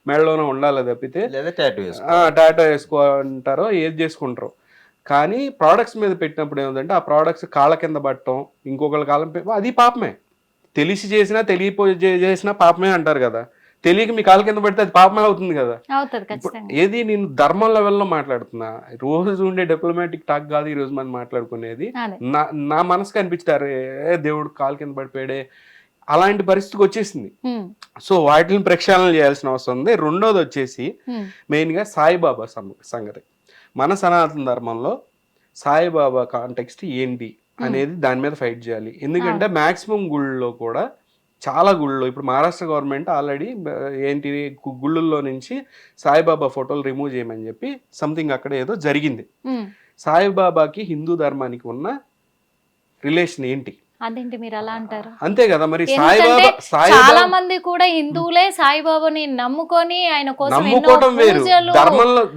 మెడలోనో ఉండాలి తప్పితే టాటో వేసుకుంటారో ఏది చేసుకుంటారో. కానీ ప్రోడక్ట్స్ మీద పెట్టినప్పుడు ఏమిటంటే ఆ ప్రోడక్ట్స్ కాళ్ళ కింద పట్టడం, ఇంకొకళ్ళ కాలం అది పాపమే. తెలిసి చేసినా తెలియపోయి చేసినా పాపమే అంటారు కదా. తెలియక మీ కాళ్ళ కింద పడితే అది పాపమే అవుతుంది కదా. ఏది నేను ధర్మం లెవెల్లో మాట్లాడుతున్నా, రోజు ఉండే డిప్లొమాటిక్ టాక్ కాదు ఈ రోజు మనం మాట్లాడుకునేది. నా మనసుకు అనిపించారు దేవుడు కాళ్ళ కింద పడిపోయాడే, అలాంటి పరిస్థితికి వచ్చేసింది. సో వాటిని ప్రక్షాళన చేయాల్సిన అవసరం ఉంది. రెండోది వచ్చేసి మెయిన్ గా సాయిబాబా సంగతి. మన సనాతన ధర్మంలో సాయిబాబా కాంటెక్స్ట్ ఏంటి అనేది దాని మీద ఫైట్ చేయాలి. ఎందుకంటే మాక్సిమం గుళ్ళలో కూడా చాలా గుళ్ళు, ఇప్పుడు మహారాష్ట్ర గవర్నమెంట్ ఆల్రెడీ ఏంటి గుళ్ళల్లో నుంచి సాయిబాబా ఫోటోలు రిమూవ్ చేయమని చెప్పి సంథింగ్ అక్కడ ఏదో జరిగింది. సాయిబాబాకి హిందూ ధర్మానికి ఉన్న రిలేషన్ ఏంటి? అదేంటి మీరు అలా అంటారు? అంతే కదా మరి. ఎందుకంటే చాలా సాయిబాబా మంది కూడా హిందువులే సాయిబాబాని నమ్ముకొని ఆయన కోసం ఎన్నో నమ్ముకోవటం వేరు. పూజలు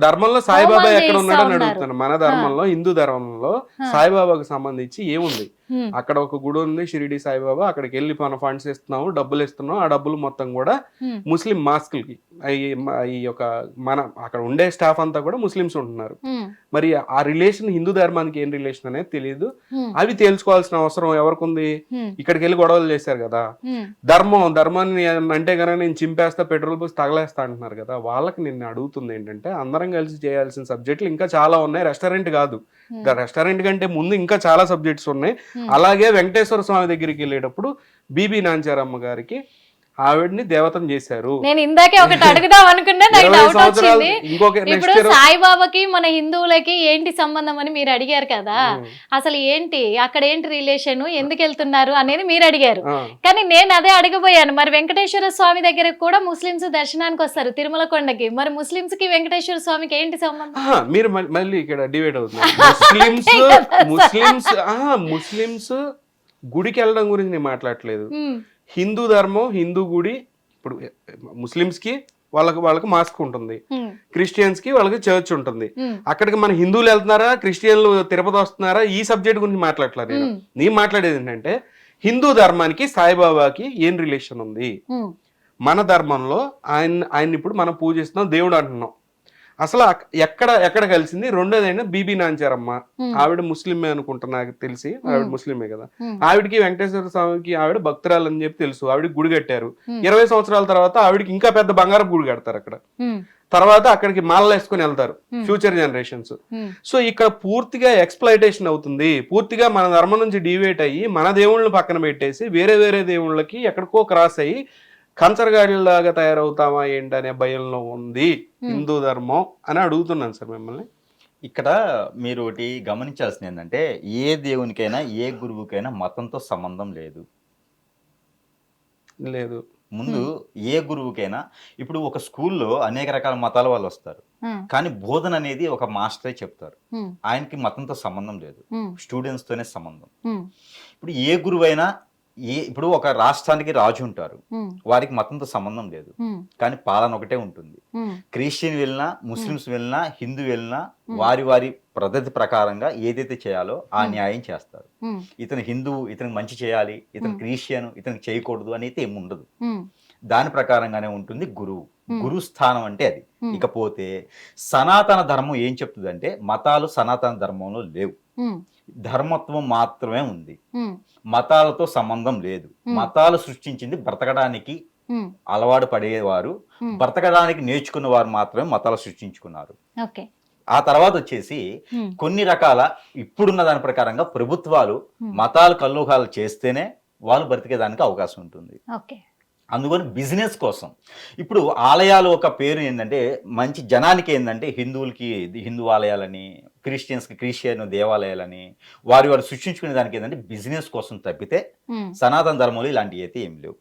ధర్మంలో సాయిబాబా హోమాలు ఎక్కడ చేయిస్తా ఉన్నాడని ఉన్నారు. అడుగుతాను. మన ధర్మంలో, హిందూ ధర్మంలో సాయిబాబాకు సంబంధించి ఏముంది? హ్మ్. అక్కడ ఒక గుడి ఉంది, షిరిడి సాయిబాబా. అక్కడికి వెళ్ళి మన ఫండ్స్ ఇస్తున్నాము, డబ్బులు ఇస్తున్నాం. ఆ డబ్బులు మొత్తం కూడా హ్మ్. ముస్లిం మాస్కులకి, ఈ యొక్క మన అక్కడ ఉండే స్టాఫ్ అంతా కూడా ముస్లిమ్స్ ఉంటున్నారు. హ్మ్. మరి ఆ రిలేషన్ హిందూ ధర్మానికి ఏం రిలేషన్ అనేది తెలియదు. హ్మ్. అవి తేల్చుకోవాల్సిన అవసరం ఎవరికి ఉంది? హ్మ్. ఇక్కడికి వెళ్ళి గొడవలు చేశారు కదా. హ్మ్. ధర్మాన్ని అంటే కనుక నేను చింపేస్తా, పెట్రోల్ పోసి తగలేస్తా అంటున్నారు కదా. వాళ్ళకి నేను అడుగుతుంది ఏంటంటే, అందరం కలిసి చేయాల్సిన సబ్జెక్టులు ఇంకా చాలా ఉన్నాయి. రెస్టారెంట్ కాదు, రెస్టారెంట్ కంటే ముందు ఇంకా చాలా సబ్జెక్ట్స్ ఉన్నాయి. అలాగే వెంకటేశ్వర స్వామి దగ్గరికి వెళ్ళేటప్పుడు బీబీ నాంచారమ్మ గారికి ఆవిడ్ని దేవతం చేశారు. నేను ఇందాకే ఒకటి అడుగుదాం అనుకున్నా, నాకు 20 డౌట్ సంవత్సరాలు వచ్చింది. ఇంకొక ఇప్పుడు నెక్స్ట్ సాయిబాబాకి మన హిందువులకి ఏంటి సంబంధం అని మీరు అడిగారు కదా, అసలు ఏంటి అక్కడ ఏంటి రిలేషన్, ఎందుకు వెళ్తున్నారు అనేది మీరు అడిగారు. కానీ నేను అదే అడగబోయాను, మరి వెంకటేశ్వర స్వామి దగ్గరకు కూడా ముస్లిమ్స్ దర్శనానికి వస్తారు తిరుమల కొండకి, మరి ముస్లిమ్స్ కి వెంకటేశ్వర స్వామికి ఏంటి సంబంధం? మీరు మళ్ళీ ఇక్కడ డివైడ్ అవుతున్నారు. ముస్లిమ్స్ గుడికి వెళ్ళడం గురించి నేను మాట్లాడట్లేదు. హిందూ ధర్మం, హిందూ గుడి. ఇప్పుడు ముస్లిమ్స్ కి వాళ్ళకి మాస్క్ ఉంటుంది, క్రిస్టియన్స్ కి వాళ్ళకి చర్చ్ ఉంటుంది. అక్కడికి మన హిందువులు వెళ్తున్నారా, క్రిస్టియన్లు తిరుపతి వస్తున్నారా, ఈ సబ్జెక్ట్ గురించి మాట్లాడట్లేదు. నేను మాట్లాడేది ఏంటంటే, హిందూ ధర్మానికి సాయిబాబాకి ఏం రిలేషన్ ఉంది? మన ధర్మంలో ఆయన ఇప్పుడు మనం పూజిస్తున్నాం, దేవుడు అంటున్నాం. అసలు ఎక్కడ కలిసింది? రెండోది అయినా బీబీ నాంచారమ్మ, ఆవిడ ముస్లిమే అనుకుంటా, నాకు తెలిసి ఆవిడ ముస్లిమే కదా. ఆవిడకి వెంకటేశ్వర స్వామికి ఆవిడ భక్తురాలు అని చెప్పి తెలుసు. ఆవిడకి గుడి కట్టారు. 20 సంవత్సరాల తర్వాత ఆవిడకి ఇంకా పెద్ద బంగారం గుడి కడతారు అక్కడ. తర్వాత అక్కడికి మాలలు వేసుకుని వెళ్తారు ఫ్యూచర్ జనరేషన్స్. సో ఇక్కడ పూర్తిగా ఎక్స్ప్లాయిటేషన్ అవుతుంది. పూర్తిగా మన ధర్మం నుంచి డివేట్ అయ్యి మన దేవుళ్ళని పక్కన పెట్టేసి వేరే దేవుళ్ళకి ఎక్కడికో క్రాస్ అయ్యి కంచరగాడిలాగా తయారవుతామా ఏంటనే భయంలో ఉంది హిందూ ధర్మం అని అడుగుతున్నాను సార్ మిమ్మల్ని. ఇక్కడ మీరు ఒకటి గమనించాల్సింది ఏంటంటే, ఏ దేవునికైనా ఏ గురువుకైనా మతంతో సంబంధం లేదు. ముందు ఏ గురువుకైనా, ఇప్పుడు ఒక స్కూల్లో అనేక రకాల మతాల వాళ్ళు వస్తారు, కానీ బోధన అనేది ఒక మాస్టరే చెప్తారు. ఆయనకి మతంతో సంబంధం లేదు, స్టూడెంట్స్ తోనే సంబంధం. ఇప్పుడు ఏ గురువైనా, ఇప్పుడు ఒక రాష్ట్రానికి రాజు ఉంటారు, వారికి మతంతో సంబంధం లేదు, కానీ పాలన ఒకటే ఉంటుంది. క్రిస్టియన్ వెళ్ళినా, ముస్లిమ్స్ వెళ్ళినా, హిందూ వెళ్ళినా వారి వారి పద్ధతి ప్రకారంగా ఏదైతే చేయాలో ఆ న్యాయం చేస్తారు. ఇతను హిందువు, ఇతనికి మంచి చేయాలి, ఇతను క్రిస్టియన్, ఇతనికి చేయకూడదు అనేది ఏమి ఉండదు. దాని ప్రకారంగానే ఉంటుంది గురువు. గురు స్థానం అంటే అది. ఇకపోతే సనాతన ధర్మం ఏం చెప్తుందంటే, మతాలు సనాతన ధర్మంలో లేవు, ధర్మత్వం మాత్రమే ఉంది, మతాలతో సంబంధం లేదు. మతాలు సృష్టించింది బ్రతకడానికి అలవాటు పడేవారు, బ్రతకడానికి నేర్చుకున్న వారు మాత్రమే మతాలు సృష్టించుకున్నారు. ఆ తర్వాత వచ్చేసి కొన్ని రకాల ఇప్పుడున్న దాని ప్రకారంగా ప్రభుత్వాలు మతాలు కల్లోకాలు చేస్తేనే వాళ్ళు బ్రతికేదానికి అవకాశం ఉంటుంది. అందుకని బిజినెస్ కోసం ఇప్పుడు ఆలయాలు ఒక పేరు ఏంటంటే, మంచి జనానికి ఏంటంటే, హిందువులకి హిందూ ఆలయాలని, క్రిస్టియన్స్కి క్రిస్టియన్ దేవాలయాలని వారు సృష్టించుకునే దానికి ఏంటంటే బిజినెస్ కోసం తప్పితే సనాతన ధర్మంలో ఇలాంటివి అయితే ఏం లేవు.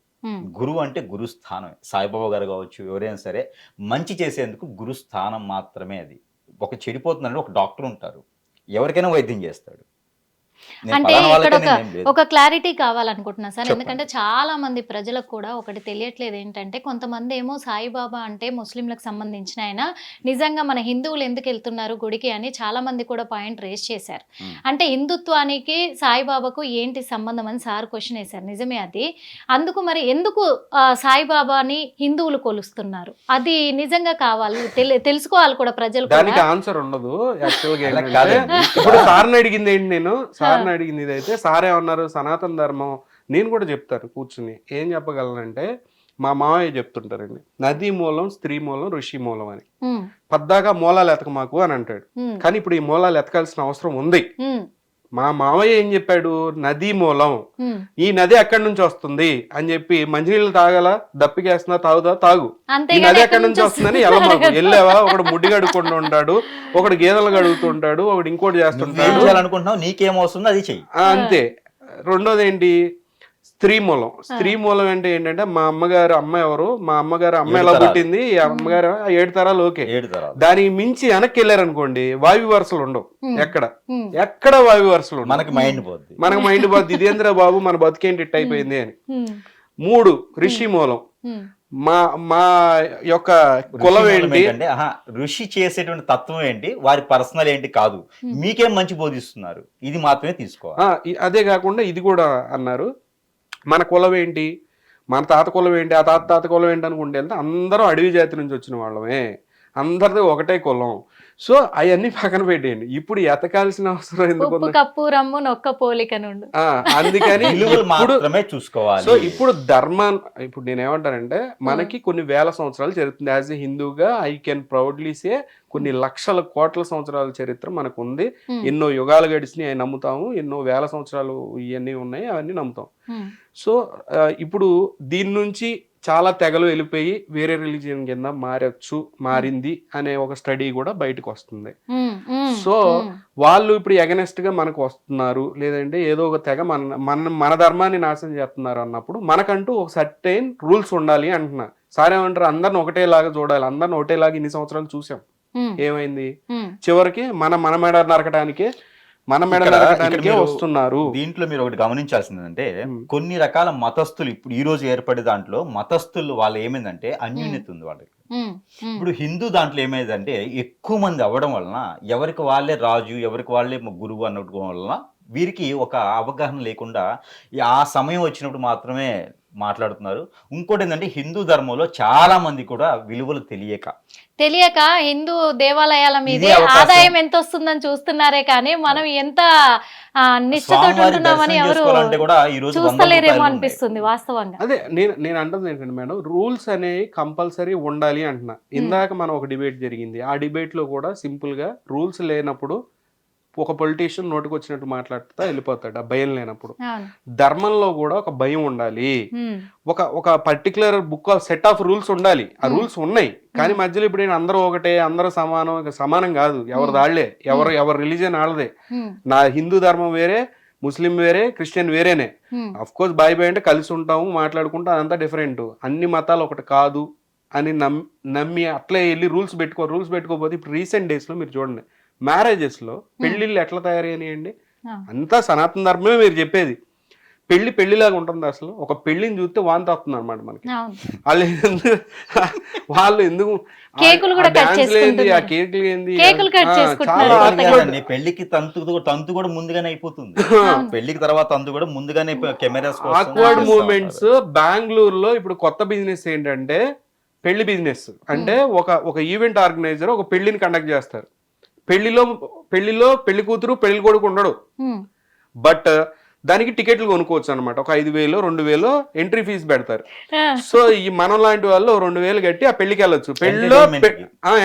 గురువు అంటే గురు స్థానం. సాయిబాబా గారు కావచ్చు, ఎవరైనా సరే మంచి చేసేందుకు గురు స్థానం మాత్రమే అది. ఒక చెడిపోతుందంటే ఒక డాక్టర్ ఉంటారు, ఎవరికైనా వైద్యం చేస్తాడు. అంటే ఇక్కడ ఒక క్లారిటీ కావాలనుకుంటున్నా సార్, ఎందుకంటే చాలా మంది ప్రజలకు కూడా ఒకటి తెలియట్లేదు ఏంటంటే, కొంతమంది ఏమో సాయిబాబా అంటే ముస్లింలకు సంబంధించిన ఆయన, నిజంగా మన హిందువులు ఎందుకు వెళ్తున్నారు గుడికి అని చాలా మంది కూడా పాయింట్ రేస్ చేశారు. అంటే హిందుత్వానికి సాయిబాబాకు ఏంటి సంబంధం అని సార్ క్వశ్చన్ వేశారు. నిజమే అది. అందుకు మరి ఎందుకు సాయిబాబాని హిందువులు కొలుస్తున్నారు, అది నిజంగా కావాలి, తెలుసుకోవాలి కూడా ప్రజలు. దానికి ఆన్సర్ ఉండదు యాక్చువల్గా. ఇప్పుడు సార్ని అడిగింది ఏంటి, నేను సార్ని అడిగింది ఇదైతే, సార్ ఏమన్నారు, సనాతన ధర్మం. నేను కూడా చెప్తాను కూర్చుని, ఏం చెప్పగలనంటే, మా మావయ్య చెప్తుంటారండి, నదీ మూలం, స్త్రీ మూలం, ఋషి మూలం అని. పద్దాగా మూలాలు ఎతక మాకు అని అంటాడు. కానీ ఇప్పుడు ఈ మూలాలు ఎతకాల్సిన అవసరం ఉంది. మా మావయ్య ఏం చెప్పాడు, నదీ మూలం, ఈ నది ఎక్కడి నుంచి వస్తుంది అని చెప్పి, మంచినీళ్ళు తాగాల, దప్పికేస్తున్నా, తాగుదా, తాగు, ఈ నది ఎక్కడి నుంచి వస్తుందని వెళ్ళమాకు. వెళ్ళావా, ఒకడు ముడ్డి గడుక్కుంటూ ఉంటాడు, ఒకడు గేదెలు గడుగుతుంటాడు, ఒకడు ఇంకోటి చేస్తుంటాడు, నీకేమవుతుందో అది చెయ్యి. అంతే. రెండోది ఏంటి, స్త్రీ మూలం అంటే ఏంటంటే మా అమ్మగారు అమ్మ ఎవరు, మా అమ్మగారు అమ్మ ఎలా పుట్టింది, ఈ అమ్మగారు 7 తరాలు ఓకే. 7 తరాలు. దానికి మించి వెనక్కి వెళ్ళారనుకోండి వాయు వరుసలు ఉండవు. ఎక్కడ వాయు వరుసలు ఉండవు. మనకి మైండ్ పోద్ది ఇదేంద్ర బాబు మన బతికేంటి ఇట్ అయిపోయింది అని. 3 ఋషి మూలం. మా యొక్క కులం ఏంటి అంటే ఋషి చేసేటువంటి తత్వం ఏంటి, వారి పర్సనల్ ఏంటి కాదు, మీకేం మంచి బోధిస్తున్నారు, ఇది మాత్రమే తీసుకోవాలి. అదే కాకుండా ఇది కూడా అన్నారు, మన కులం ఏంటి, మన తాత కులం ఏంటి, ఆ తాత కులం ఏంటి అనుకుంటే వెళ్తే అందరూ అడవి జాతి నుంచి వచ్చిన వాళ్ళమే, అందరిది ఒకటే కులం. సో అవన్నీ పక్కన పెట్టేయండి. ఇప్పుడు ఎతకాల్సిన అవసరం ఎందుకు, కప్పు రమ్ము నొక్క పోలిక నుండి. అందుకని చూసుకోవాలి. సో ఇప్పుడు ఇప్పుడు నేనేమంటానంటే మనకి కొన్ని వేల సంవత్సరాలు జరుగుతుంది. యాజ్ ఎ హిందూగా ఐ కెన్ ప్రౌడ్లీ సే కొన్ని లక్షల కోట్ల సంవత్సరాల చరిత్ర మనకు ఉంది. ఎన్నో యుగాలు గడిచినాయి అవి నమ్ముతాము, ఎన్నో వేల సంవత్సరాలు ఇవన్నీ ఉన్నాయి అవన్నీ నమ్ముతాం. సో ఇప్పుడు దీని నుంచి చాలా తెగలు వెళ్ళిపోయి వేరే రిలీజియన్ కింద మారింది అనే ఒక స్టడీ కూడా బయటకు వస్తుంది. సో వాళ్ళు ఇప్పుడు ఎగనెస్ట్ గా మనకు వస్తున్నారు, లేదంటే ఏదో ఒక తెగ మన ధర్మాన్ని నాశనం చేస్తున్నారు అన్నప్పుడు మనకంటూ ఒక సర్టైన్ రూల్స్ ఉండాలి అంటున్నా. సార్ ఏమంటారు, అందరిని ఒకటేలాగా చూడాలి, అందరిని ఒకటేలాగా ఇన్ని సంవత్సరాలు చూసాం, ఏమైంది చివరికి మన మెడ నరకడానికే వస్తున్నారు. దీంట్లో మీరు ఒకటి గమనించాల్సిందంటే కొన్ని రకాల మతస్థులు ఇప్పుడు ఈ రోజు ఏర్పడే దాంట్లో మతస్థులు వాళ్ళు ఏమైందంటే అన్యూన్యత ఉంది వాళ్ళకి. ఇప్పుడు హిందూ దాంట్లో ఏమైందంటే ఎక్కువ మంది అవ్వడం వలన ఎవరికి వాళ్ళే రాజు, ఎవరికి వాళ్ళే గురువు అనడం వలన వీరికి ఒక అవగాహన లేకుండా ఆ సమయం వచ్చినప్పుడు మాత్రమే మాట్లాడుతున్నారు. ఇంకోటి ఏంటంటే హిందూ ధర్మంలో చాలా మంది కూడా విలువలు తెలియక హిందూ దేవాలయాల మీద ఆదాయం ఎంత వస్తుందని చూస్తున్నారే కానీ మనం ఎంత నిష్ఠతో ఉంటున్నామని ఎవరు చూస్తలేరేమో అనిపిస్తుంది వాస్తవంగా. అదే నేను అంటుంది ఏంటంటే మేడం, రూల్స్ అనేవి కంపల్సరీ ఉండాలి అంటున్నా. ఇందాక మనం ఒక డిబేట్ జరిగింది, ఆ డిబేట్ లో కూడా సింపుల్ గా రూల్స్ లేనప్పుడు ఒక పొలిటీషియన్ నోటికి వచ్చినట్టు మాట్లాడుతా వెళ్ళిపోతాడు, ఆ భయం లేనప్పుడు. ధర్మంలో కూడా ఒక భయం ఉండాలి, ఒక particular book set of rules ఉండాలి. ఆ రూల్స్ ఉన్నాయి కానీ మధ్యలో ఇప్పుడు అందరూ ఒకటే, అందరూ సమానం కాదు, ఎవరు దాళ్లే, ఎవరు రిలీజియన్ వాళ్ళదే. నా హిందూ ధర్మం వేరే, ముస్లిం వేరే, క్రిస్టియన్ వేరేనే. అఫ్ కోర్స్ బాయ్ అంటే కలిసి ఉంటాము, మాట్లాడుకుంటాం, అదంతా డిఫరెంట్. అన్ని మతాలు ఒకటి కాదు అని నమ్మి అట్లే వెళ్ళి రూల్స్ పెట్టుకోకపోతే ఇప్పుడు రీసెంట్ డేస్ లో మీరు చూడండి, మ్యారేజెస్ లో పెళ్లిళ్ళు ఎట్లా తయారయ్యాయండి, అంతా సనాతన ధర్మమే. మీరు చెప్పేది పెళ్లిలాగా ఉంటుంది. అసలు ఒక పెళ్లిని చూస్తే వాంతి వస్తుంది అనమాట మనకి. వాళ్ళు ఎందుకు ఆ కేకులు ఏంది, పెళ్లికి తంతు కూడా ముందుగానే అయిపోతుంది, పెళ్లికి తర్వాత తంతు కూడా ముందుగానే కెమెరాస్ ఆక్వర్డ్ మూమెంట్స్. బెంగళూరులో ఇప్పుడు కొత్త బిజినెస్ ఏంటంటే పెళ్లి బిజినెస్. అంటే ఒక ఈవెంట్ ఆర్గనైజర్ ఒక పెళ్లిని కండక్ట్ చేస్తారు. పెళ్లిలో పెళ్లి కూతురు పెళ్లి కొడుకు ఉండడు, బట్ దానికి టికెట్లు కొనుక్కోవచ్చు అనమాట. ఒక 5,000 2,000 ఎంట్రీ ఫీజు పెడతారు. సో ఈ మనం లాంటి వాళ్ళు 2,000 కట్టి ఆ పెళ్లికి వెళ్ళొచ్చు. పెళ్లిలో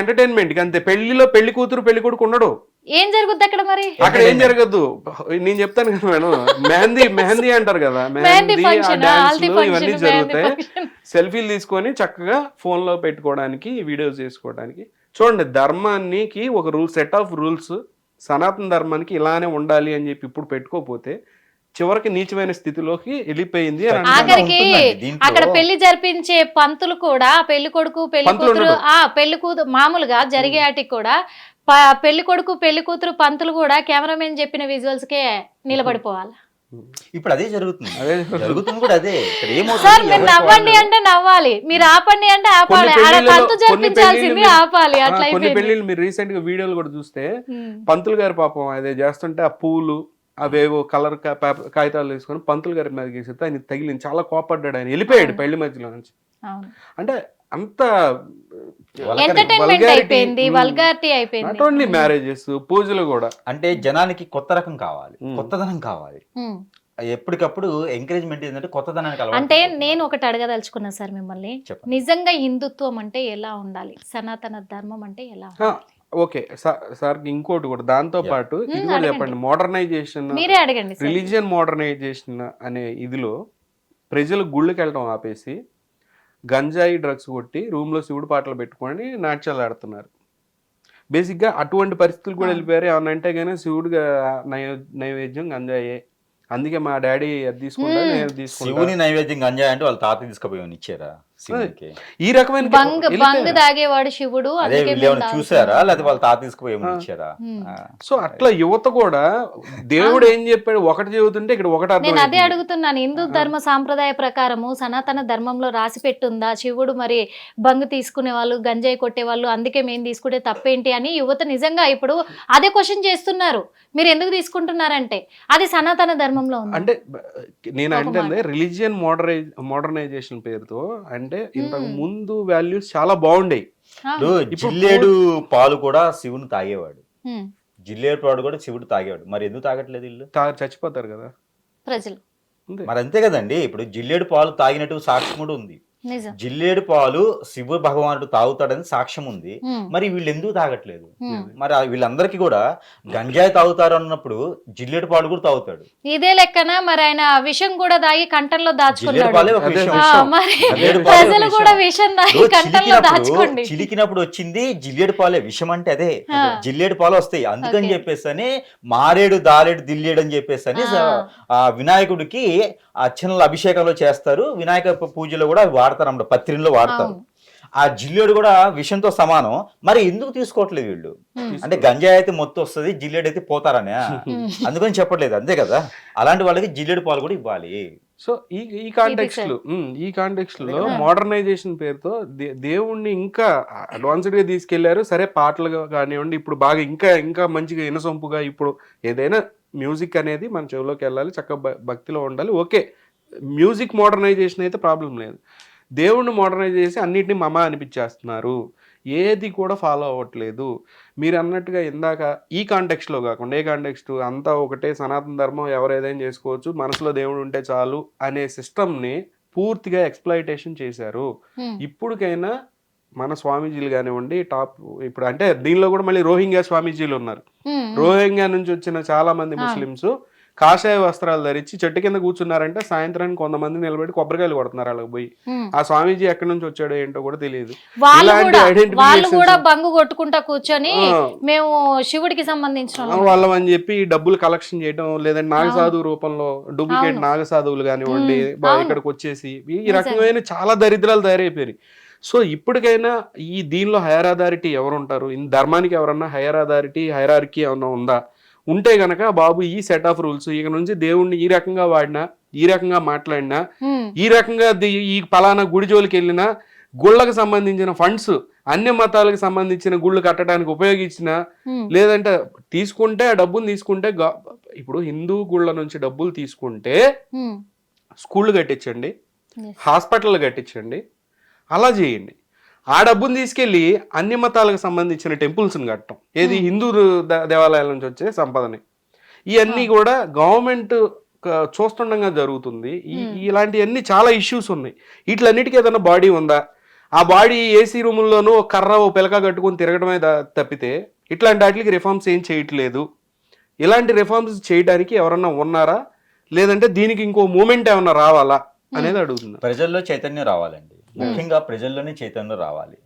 ఎంటర్టైన్మెంట్ కి అంతే. పెళ్లిలో పెళ్లి కూతురు పెళ్లి కొడుకు ఉండడు. ఏం జరుగుద్ది అక్కడ? మరి అక్కడ ఏం జరగదు, నేను చెప్తాను కదా మేడం. మెహందీ అంటారు కదా, మెహందీ డాన్స్లు ఇవన్నీ జరుగుతాయి. సెల్ఫీలు తీసుకొని చక్కగా ఫోన్ లో పెట్టుకోవడానికి, వీడియోస్ చేసుకోవడానికి. చూడండి, ధర్మానికి ఒక సెట్ ఆఫ్ రూల్స్ సనాతన ధర్మానికి ఇలానే ఉండాలి అని చెప్పి ఇప్పుడు పెట్టుకోపోతే చివరికి నీచమైన స్థితిలోకి వెళ్ళిపోయింది. ఆఖరికి అక్కడ పెళ్లి జరిపించే పంతులు కూడా పెళ్లి కొడుకు పెళ్లి కూతురు మామూలుగా జరిగే వాటికి కూడా పెళ్లి కొడుకు పెళ్లి కూతురు పంతులు కూడా కెమెరామెన్ చెప్పిన విజువల్స్ కే నిలబడిపోవాలి. ఇప్పుడు అదే జరుగుతుంది కూడా అదే. సార్ మీరు నవ్వండి అంటే నవ్వాలి, మీరు ఆపండి అంటే ఆపాలి, పంతు జరిపించాల్సింది ఆపాలి. అట్లా కొన్ని పెళ్లిళ్ళు మీరు రీసెంట్ గా వీడియోలు కూడా చూస్తే పంతులు గారు పాపం అదే చేస్తుంటే ఆ పూలు అవేవో కలర్ కాగితాలు తీసుకొని పంతులు గారి మీద గీసితే ఆయన తగిలింది, చాలా కోపడ్డాడు, ఆయన వెళ్ళిపోయాడు పెళ్లి మధ్యలో నుంచి. అంటే అంత నాట్ ఓన్లీ మ్యారేజెస్, పూజలు కూడా. అంటే జనానికి కొత్త రకం కావాలి, కొత్తదనం కావాలి. ఎప్పటికప్పుడు ఎంకరేజ్మెంట్ ఏంటంటే కొత్తదనానికి. అంటే నేను ఒకటి అడగదలుచుకున్నా సార్ మిమ్మల్ని, నిజంగా హిందుత్వం అంటే ఎలా ఉండాలి, సనాతన ధర్మం అంటే ఎలా ఉండాలి? ఓకే సార్, ఇంకోటి కూడా దాంతో పాటు ఇది కూడా చెప్పండి. మోడర్నైజేషన్, రిలీజియన్ మోడర్నైజేషన్ అనే ఇదిలో ప్రజలు గుళ్ళకి వెళ్ళడం ఆపేసి గంజాయి డ్రగ్స్ కొట్టి రూమ్లో శివుడు పాటలు పెట్టుకొని నాట్యాలు ఆడుతున్నారు. బేసిక్గా అటువంటి పరిస్థితులు కూడా వెళ్ళిపోయారు. ఏమన్నా అంటే కానీ శివుడు నైవేద్యం గంజాయే అందుకే మా డాడీ అది తీసుకుంటా నేను తీసుకుంటా. శివుని నైవేద్యం గంజాయి అంటే వాళ్ళ తాత తీసుకుపోయి ఇచ్చారా శివునికి? ఈ రకమైన బంగ్ తాగేవాడు శివుడు, అదే అందుకే వీళ్ళు మేము ఏమైనా చూసారా లేకపోతే వాళ్ళ తాత తీసుకుపోయి ఏమైనా ఇచ్చారా? సో అట్లా యువత కూడా దేవుడు ఏం చెప్పాడు ఒకటి చెబుతుంటే ఇక్కడ ఒకటి నేను అర్థం అదే అడుగుతున్నాను. హిందూ ధర్మ సాంప్రదాయ ప్రకారము సనాతన ధర్మంలో రాసి పెట్టుందా శివుడు మరి బంగ్ తీసుకునే వాళ్ళు, గంజాయి కొట్టే వాళ్ళు, అందుకే మేము తీసుకుంటే తప్పేంటి అని యువత నిజంగా ఇప్పుడు అదే క్వశ్చన్ చేస్తున్నారు. మీరు ఎందుకు తీసుకుంటున్నారంటే అది సనాతన ధర్మంలో ఉంది. అంటే నేను అంటే రిలీజియన్ మోడర్నైజేషన్ పేరుతో అంటే ఇంతకు ముందు వాల్యూస్ చాలా బాగుండేవి. జిల్లేడు పాలు కూడా శివుని తాగేవాడు, జిల్లేడు పాలు కూడా శివుడు తాగేవాడు. మరి ఎందుకు తాగట్లేదు వీళ్ళు? చచ్చిపోతారు కదా ప్రజలు. మరి అంతే కదండి. ఇప్పుడు జిల్లేడు పాలు తాగినట్టు సాక్ష్యం కూడా ఉంది. నిజం. జిల్లేడు పాలు శివ భగవానుడు తాగుతాడని సాక్ష్యం ఉంది. మరి వీళ్ళు ఎందుకు తాగట్లేదు? మరి వీళ్ళందరికీ కూడా గంజాయి తాగుతారు అన్నప్పుడు జిల్లేడు పాలు కూడా తాగుతాడు. ఇదే లెక్కన మరి ఆయన విషం కూడా తాగి కంఠంలో జిల్లేడు పాలే ఒక దాచుకున్నాడు. విషయం. మరి జిల్లేడు పాలే ప్రజలు ఒక కూడా విషయం. విషం తాగి కంఠంలో దాచుకోండి. చిలికినప్పుడు వచ్చింది జిల్లేడు పాలే. విషం అంటే అదే, జిల్లేడు పాలు వస్తాయి. అందుకని చెప్పేసి మారేడు దారేడు దిల్లేడు అని చెప్పేసి ఆ వినాయకుడికి అర్చనలు అభిషేకంలో చేస్తారు. వినాయక పూజలో కూడా వాడతారు అన్నమాట, పత్రిలో వాడతారు. ఆ జిల్లేడు కూడా విషంతో సమానం. మరి ఎందుకు తీసుకోవట్లేదు వీళ్ళు? అంటే గంజాయి అయితే మొత్తం వస్తుంది, జిల్లేడు అయితే పోతారనే అందుకని చెప్పట్లేదు, అంతే కదా. అలాంటి వాళ్ళకి జిల్లేడు పాలు కూడా ఇవ్వాలి. సో ఈ కాంటెక్స్ట్ లో మోడర్నైజేషన్ పేరుతో దేవుణ్ణి ఇంకా అడ్వాన్స్డ్ గా తీసుకెళ్లారు. సరే పాటలుగా కానివ్వండి, ఇప్పుడు బాగా ఇంకా మంచిగా ఇనసొంపుగా ఇప్పుడు ఏదైనా మ్యూజిక్ అనేది మన చెవిలోకి వెళ్ళాలి, చక్కగా భక్తిలో ఉండాలి. ఓకే, మ్యూజిక్ మోడర్నైజేషన్ అయితే ప్రాబ్లం లేదు. దేవుణ్ణి మోడర్నైజ్ చేసి అన్నిటిని మమ అనిపించేస్తున్నారు, ఏది కూడా ఫాలో అవ్వట్లేదు. మీరు అన్నట్టుగా ఇందాక ఈ కాంటెక్స్ట్లో కాకుండా ఏ కాంటెక్స్ట్ అంతా ఒకటే, సనాతన ధర్మం ఎవరు ఏదైనా చేసుకోవచ్చు, మనసులో దేవుడు ఉంటే చాలు అనే సిస్టమ్ని పూర్తిగా ఎక్స్ప్లాయిటేషన్ చేశారు. ఇప్పటికైనా మన స్వామీజీలు కానివ్వండి, టాప్ ఇప్పుడు అంటే దీనిలో కూడా మళ్ళీ రోహింగ్యా స్వామీజీలు ఉన్నారు. రోహింగ్యా నుంచి వచ్చిన చాలా మంది ముస్లిమ్స్ కాషాయ వస్త్రాలు ధరించి చెట్టు కింద కూర్చున్నారంటే సాయంత్రానికి కొంతమంది నిలబడి కొబ్బరికాయలు కొడుతున్నారు వాళ్ళకి పోయి. ఆ స్వామీజీ ఎక్కడి నుంచి వచ్చాడో ఏంటో కూడా తెలియదు. వాళ్ళు కూడా బంగు కొట్టుకుంటా కూర్చొని మేము శివుడికి సంబంధించిన వాళ్ళం అని చెప్పి డబ్బులు కలెక్షన్ చేయడం, లేదంటే నాగసాధువు రూపంలో డూప్లికేట్ నాగసాధువులు కానివ్వండి ఇక్కడికి వచ్చేసి ఈ రకమైన చాలా దరిద్రాలు తయారైపోయాయి. సో ఇప్పటికైనా ఈ దీనిలో హైయర్ అథారిటీ ఎవరు ఉంటారు? ధర్మానికి ఎవరన్నా హైయర్ అథారిటీ హైరార్కీ ఏమన్నా ఉందా? ఉంటే గనక బాబు ఈ సెట్ ఆఫ్ రూల్స్ ఇక నుంచి దేవుణ్ణి ఈ రకంగా వాడినా, ఈ రకంగా మాట్లాడినా, ఈ రకంగా ఈ పలానా గుడి జోలికి వెళ్ళినా, గుళ్ళకు సంబంధించిన ఫండ్స్ అన్ని మతాలకు సంబంధించిన గుళ్ళు కట్టడానికి ఉపయోగించిన, లేదంటే తీసుకుంటే ఆ డబ్బులు తీసుకుంటే ఇప్పుడు హిందూ గుళ్ళ నుంచి డబ్బులు తీసుకుంటే స్కూళ్ళు కట్టించండి, హాస్పిటల్ కట్టించండి, అలా చేయండి. ఆ డబ్బుని తీసుకెళ్లి అన్ని మతాలకు సంబంధించిన టెంపుల్స్ని కట్టడం, ఏది హిందూ దేవాలయాల నుంచి వచ్చే సంపదని, ఇవన్నీ కూడా గవర్నమెంట్ చూస్తుండగా జరుగుతుంది. ఇలాంటివన్నీ చాలా ఇష్యూస్ ఉన్నాయి. వీటిలన్నిటికీ ఏదైనా బాడీ ఉందా? ఆ బాడీ ఏసీ రూముల్లోనూ కర్ర ఓ పిలక కట్టుకుని తిరగడమే తప్పితే ఇట్లాంటి వాటికి రిఫార్మ్స్ ఏం చేయట్లేదు. ఇలాంటి రిఫార్మ్స్ చేయడానికి ఎవరన్నా ఉన్నారా, లేదంటే దీనికి ఇంకో మూమెంట్ ఏమన్నా రావాలా అనేది అడుగుతుంది. ప్రజల్లో చైతన్యం రావాలండి. ముఖ్యంగా ప్రజల్లోనే చైతన్యం రావాలి.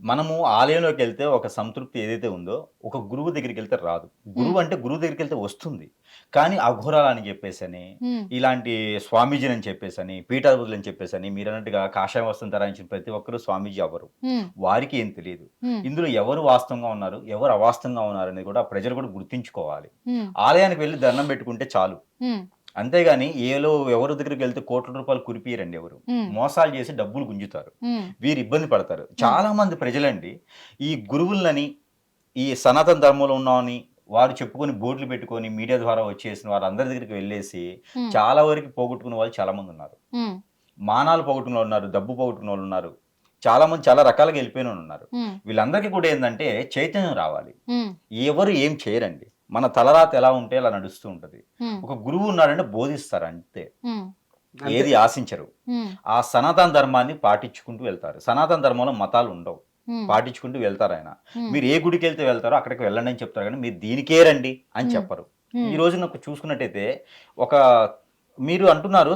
మనము ఆలయంలోకి వెళ్తే ఒక సంతృప్తి ఏదైతే ఉందో ఒక గురువు దగ్గరికి వెళ్తే రాదు. గురువు అంటే గురువు దగ్గరికి వెళ్తే వస్తుంది, కానీ అఘోరాలు అని చెప్పేసని, ఇలాంటి స్వామీజీని అని చెప్పేసని, పీఠాధిపతులు అని చెప్పేసని, మీరు అన్నట్టుగా కాషాయం వస్త్రం ధరించిన ప్రతి ఒక్కరు స్వామీజీ ఎవరు, వారికి ఏం తెలియదు. ఇందులో ఎవరు వాస్తవంగా ఉన్నారు, ఎవరు అవాస్తవంగా ఉన్నారు అనేది కూడా ప్రజలు కూడా గుర్తించుకోవాలి. ఆలయానికి వెళ్ళి దండం పెట్టుకుంటే చాలు, అంతేగాని ఏలో ఎవరి దగ్గరికి వెళ్తే కోట్ల రూపాయలు కురిపియరండి. ఎవరు మోసాలు చేసి డబ్బులు గుంజుతారు, వీరు ఇబ్బంది పడతారు. చాలా మంది ప్రజలండి ఈ గురువులని, ఈ సనాతన ధర్మంలో ఉన్నామని వారు చెప్పుకొని బోర్డులు పెట్టుకొని మీడియా ద్వారా వచ్చేసిన వారు అందరి దగ్గరికి వెళ్ళేసి చాలా వరకు పోగొట్టుకున్న వాళ్ళు చాలా మంది ఉన్నారు. మానాలు పోగొట్టుకున్న వాళ్ళు ఉన్నారు, డబ్బు పోగొట్టుకున్న వాళ్ళు ఉన్నారు, చాలా మంది చాలా రకాలుగా వెళ్ళిపోయిన ఉన్నారు. వీళ్ళందరికీ కూడా ఏంటంటే చైతన్యం రావాలి. ఎవరు ఏం చేయరండి, మన తలరాత ఎలా ఉంటే అలా నడుస్తూ ఉంటది. ఒక గురువు ఉన్నాడంటే బోధిస్తారు అంతే, ఏది ఆశించరు. ఆ సనాతన ధర్మాన్ని పాటించుకుంటూ వెళ్తారు. సనాతన ధర్మంలో మతాలు ఉండవు, పాటించుకుంటూ వెళ్తారు. ఆయన మీరు ఏ గుడికి వెళ్తే వెళ్తారో అక్కడికి వెళ్ళండి అని చెప్తారు, కానీ మీరు దీనికే రండి అని చెప్పరు. ఈ రోజు నాకు చూసుకున్నట్టయితే మీరు అంటున్నారు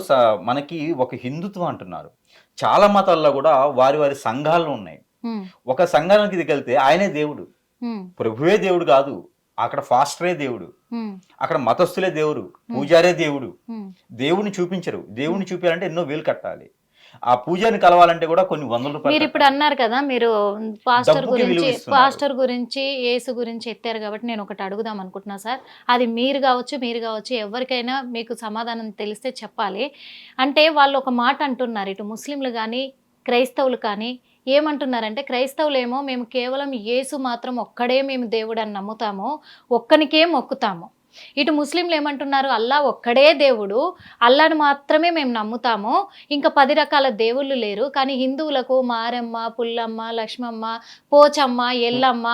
మనకి ఒక హిందుత్వం అంటున్నారు, చాలా మతాల్లో కూడా వారి వారి సంఘాలు ఉన్నాయి. ఒక సంఘానికి వెళ్తే ఆయనే దేవుడు, ప్రభువే దేవుడు కాదు, అక్కడ ఫాస్టరే దేవుడు, ఉమ్, అక్కడ మతస్థులే దేవుడు, పూజారే దేవుడు. ఉమ్. దేవుడిని చూపించరు. దేవుడిని చూపించాలంటే ఎన్నో వేలు కట్టాలి. ఆ పూజారిని కలవాలంటే కూడా కొన్ని వందల మీరు రూపాయలు ఇప్పుడు అన్నారు కదా, మీరు డబ్బుకి విలువ ఇస్తున్నారు. పాస్టర్ గురించి యేసు గురించి ఎత్తారు కాబట్టి నేను ఒకటి అడుగుదాం అనుకుంటున్నా సార్. అది మీరు కావచ్చు ఎవరికైనా మీకు సమాధానం తెలిస్తే చెప్పాలి. అంటే వాళ్ళు ఒక మాట అంటున్నారు, ఇటు ముస్లింలు కానీ క్రైస్తవులు కానీ ఏమంటున్నారంటే, క్రైస్తవులేమో మేము కేవలం యేసు మాత్రం ఒక్కడే మేము దేవుడు అని నమ్ముతాము, ఒక్కనికే మొక్కుతాము. ఇటు ముస్లింలు ఏమంటున్నారు, అల్లా ఒక్కడే దేవుడు, అల్లాను మాత్రమే మేము నమ్ముతాము, ఇంకా 10 రకాల దేవుళ్ళు లేరు. కానీ హిందువులకు మారమ్మ, పుల్లమ్మ, లక్ష్మమ్మ, పోచమ్మ, ఎల్లమ్మ,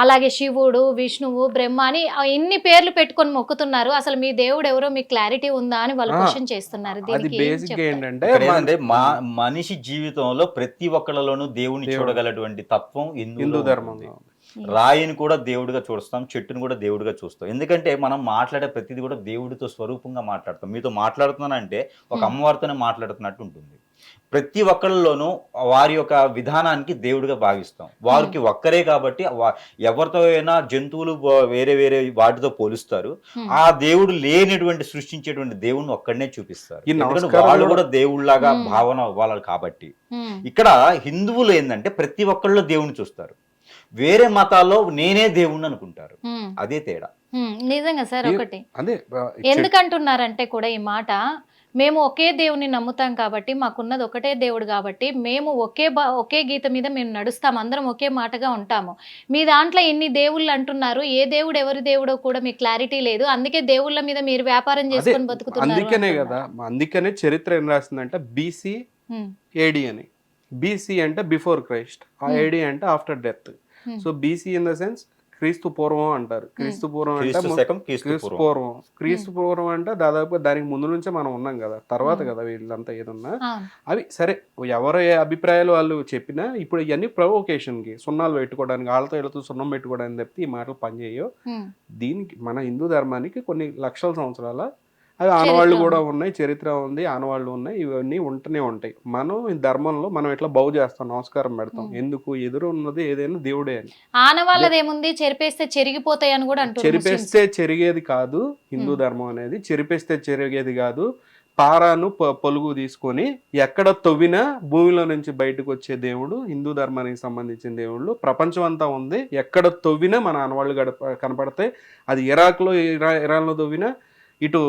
అలాగే శివుడు, విష్ణువు, బ్రహ్మ అని ఇన్ని పేర్లు పెట్టుకొని మొక్కుతున్నారు. అసలు మీ దేవుడు ఎవరో మీకు క్లారిటీ ఉందా అని వాళ్ళు క్వశ్చన్ చేస్తున్నారు. అది దీనికి ఏం బేసిక్ చెప్తారు? ఏంటంటే ఇక్కడ ఏంటంటే మనిషి జీవితంలో ప్రతి ఒక్కళ్ళలోనూ దేవుని చూడగలటువంటి తత్వం హిందూ ధర్మంలో ఉంది. రాయిని కూడా దేవుడిగా చూస్తాం, చెట్టును కూడా దేవుడిగా చూస్తాం. ఎందుకంటే మనం మాట్లాడే ప్రతిదీ కూడా దేవుడితో స్వరూపంగా మాట్లాడతాం. మీతో మాట్లాడుతున్నానంటే ఒక అమ్మవారితోనే మాట్లాడుతున్నట్టు ఉంటుంది. ప్రతి ఒక్కళ్ళలోనూ వారి యొక్క విధానానికి దేవుడిగా భావిస్తాం. వారికి ఒక్కరే కాబట్టి ఎవరితో అయినా జంతువులు వేరే వేరే వాటితో పోలుస్తారు. ఆ దేవుడు లేనిటువంటి సృష్టించేటువంటి దేవుడిని ఒక్కడనే చూపిస్తారు. ఎందుకంటే వాళ్ళు కూడా దేవుళ్ళలాగా భావన అవ్వాలి కాబట్టి. ఇక్కడ హిందువులు ఏంటంటే ప్రతి ఒక్కళ్ళు దేవుడిని చూస్తారు, వేరే మతాల్లో నేనే దేవుణ్ణి అనుకుంటారు. అదే తేడా. నిజంగా సార్. ఒకటి అదే ఎందుకంటున్నారంటే కూడా ఈ మాట, మేము ఒకే దేవుని నమ్ముతాం కాబట్టి, మాకున్నది ఒకటే దేవుడు కాబట్టి, మేము ఒకే గీత మీద మేము నడుస్తాం, అందరం ఒకే మాటగా ఉంటాము. మీ దాంట్లో ఎన్ని దేవుళ్ళు అంటున్నారు, ఏ దేవుడు ఎవరి దేవుడో కూడా మీకు క్లారిటీ లేదు, అందుకే దేవుళ్ళ మీద మీరు వ్యాపారం చేసుకొని బతుకుతున్నారు. అందుకనే కదా, అందుకనే చరిత్ర ఏం రాసిందంటే BC AD అని. BC అంటే బిఫోర్ క్రైస్ట్, AD అంటే after death. So BC in the sense క్రీస్తు పూర్వం అంటారు. క్రీస్తు పూర్వం అంటే క్రీస్తు పూర్వం అంటే దాదాపు దానికి ముందు నుంచే మనం ఉన్నాం కదా, తర్వాత కదా వీళ్ళంతా ఏదన్నా. అవి సరే, ఎవరి అభిప్రాయాలు వాళ్ళు చెప్పినా ఇప్పుడు ఇవన్నీ ప్రొవోకేషన్కి, సున్నాలు పెట్టుకోవడానికి, వాళ్ళతో వీళ్ళతో సున్నం పెట్టుకోవడానికి తప్పితే ఈ మాటలు పనిచేయవు. దీనికి మన హిందూ ధర్మానికి కొన్ని లక్షల సంవత్సరాల అవి ఆనవాళ్ళు కూడా ఉన్నాయి, చరిత్ర ఉంది, ఆనవాళ్ళు ఉన్నాయి, ఇవన్నీ ఉంటూనే ఉంటాయి. మనం ఈ ధర్మంలో మనం ఇట్లా బౌ చేస్తాం, నమస్కారం పెడతాం. ఎందుకు? ఎదురు ఉన్నది ఏదైనా దేవుడే అని. ఆనవాళ్ళది ఏముంది, చెరిపేస్తే చెరిగిపోతాయి అని కూడా అంటారు. చెరిపేస్తే చెరిగేది కాదు హిందూ ధర్మం అనేది, చెరిపేస్తే చెరిగేది కాదు. పారాను పొలుగు తీసుకొని ఎక్కడ తవ్వినా భూమిలో నుంచి బయటకు వచ్చే దేవుడు హిందూ ధర్మానికి సంబంధించిన దేవుళ్ళు ప్రపంచం అంతా ఉంది. ఎక్కడ తవ్వినా మన ఆనవాళ్ళు కనపడతాయి. అది ఇరాక్లో, ఇరాన్లో తవ్వినా, ఇటు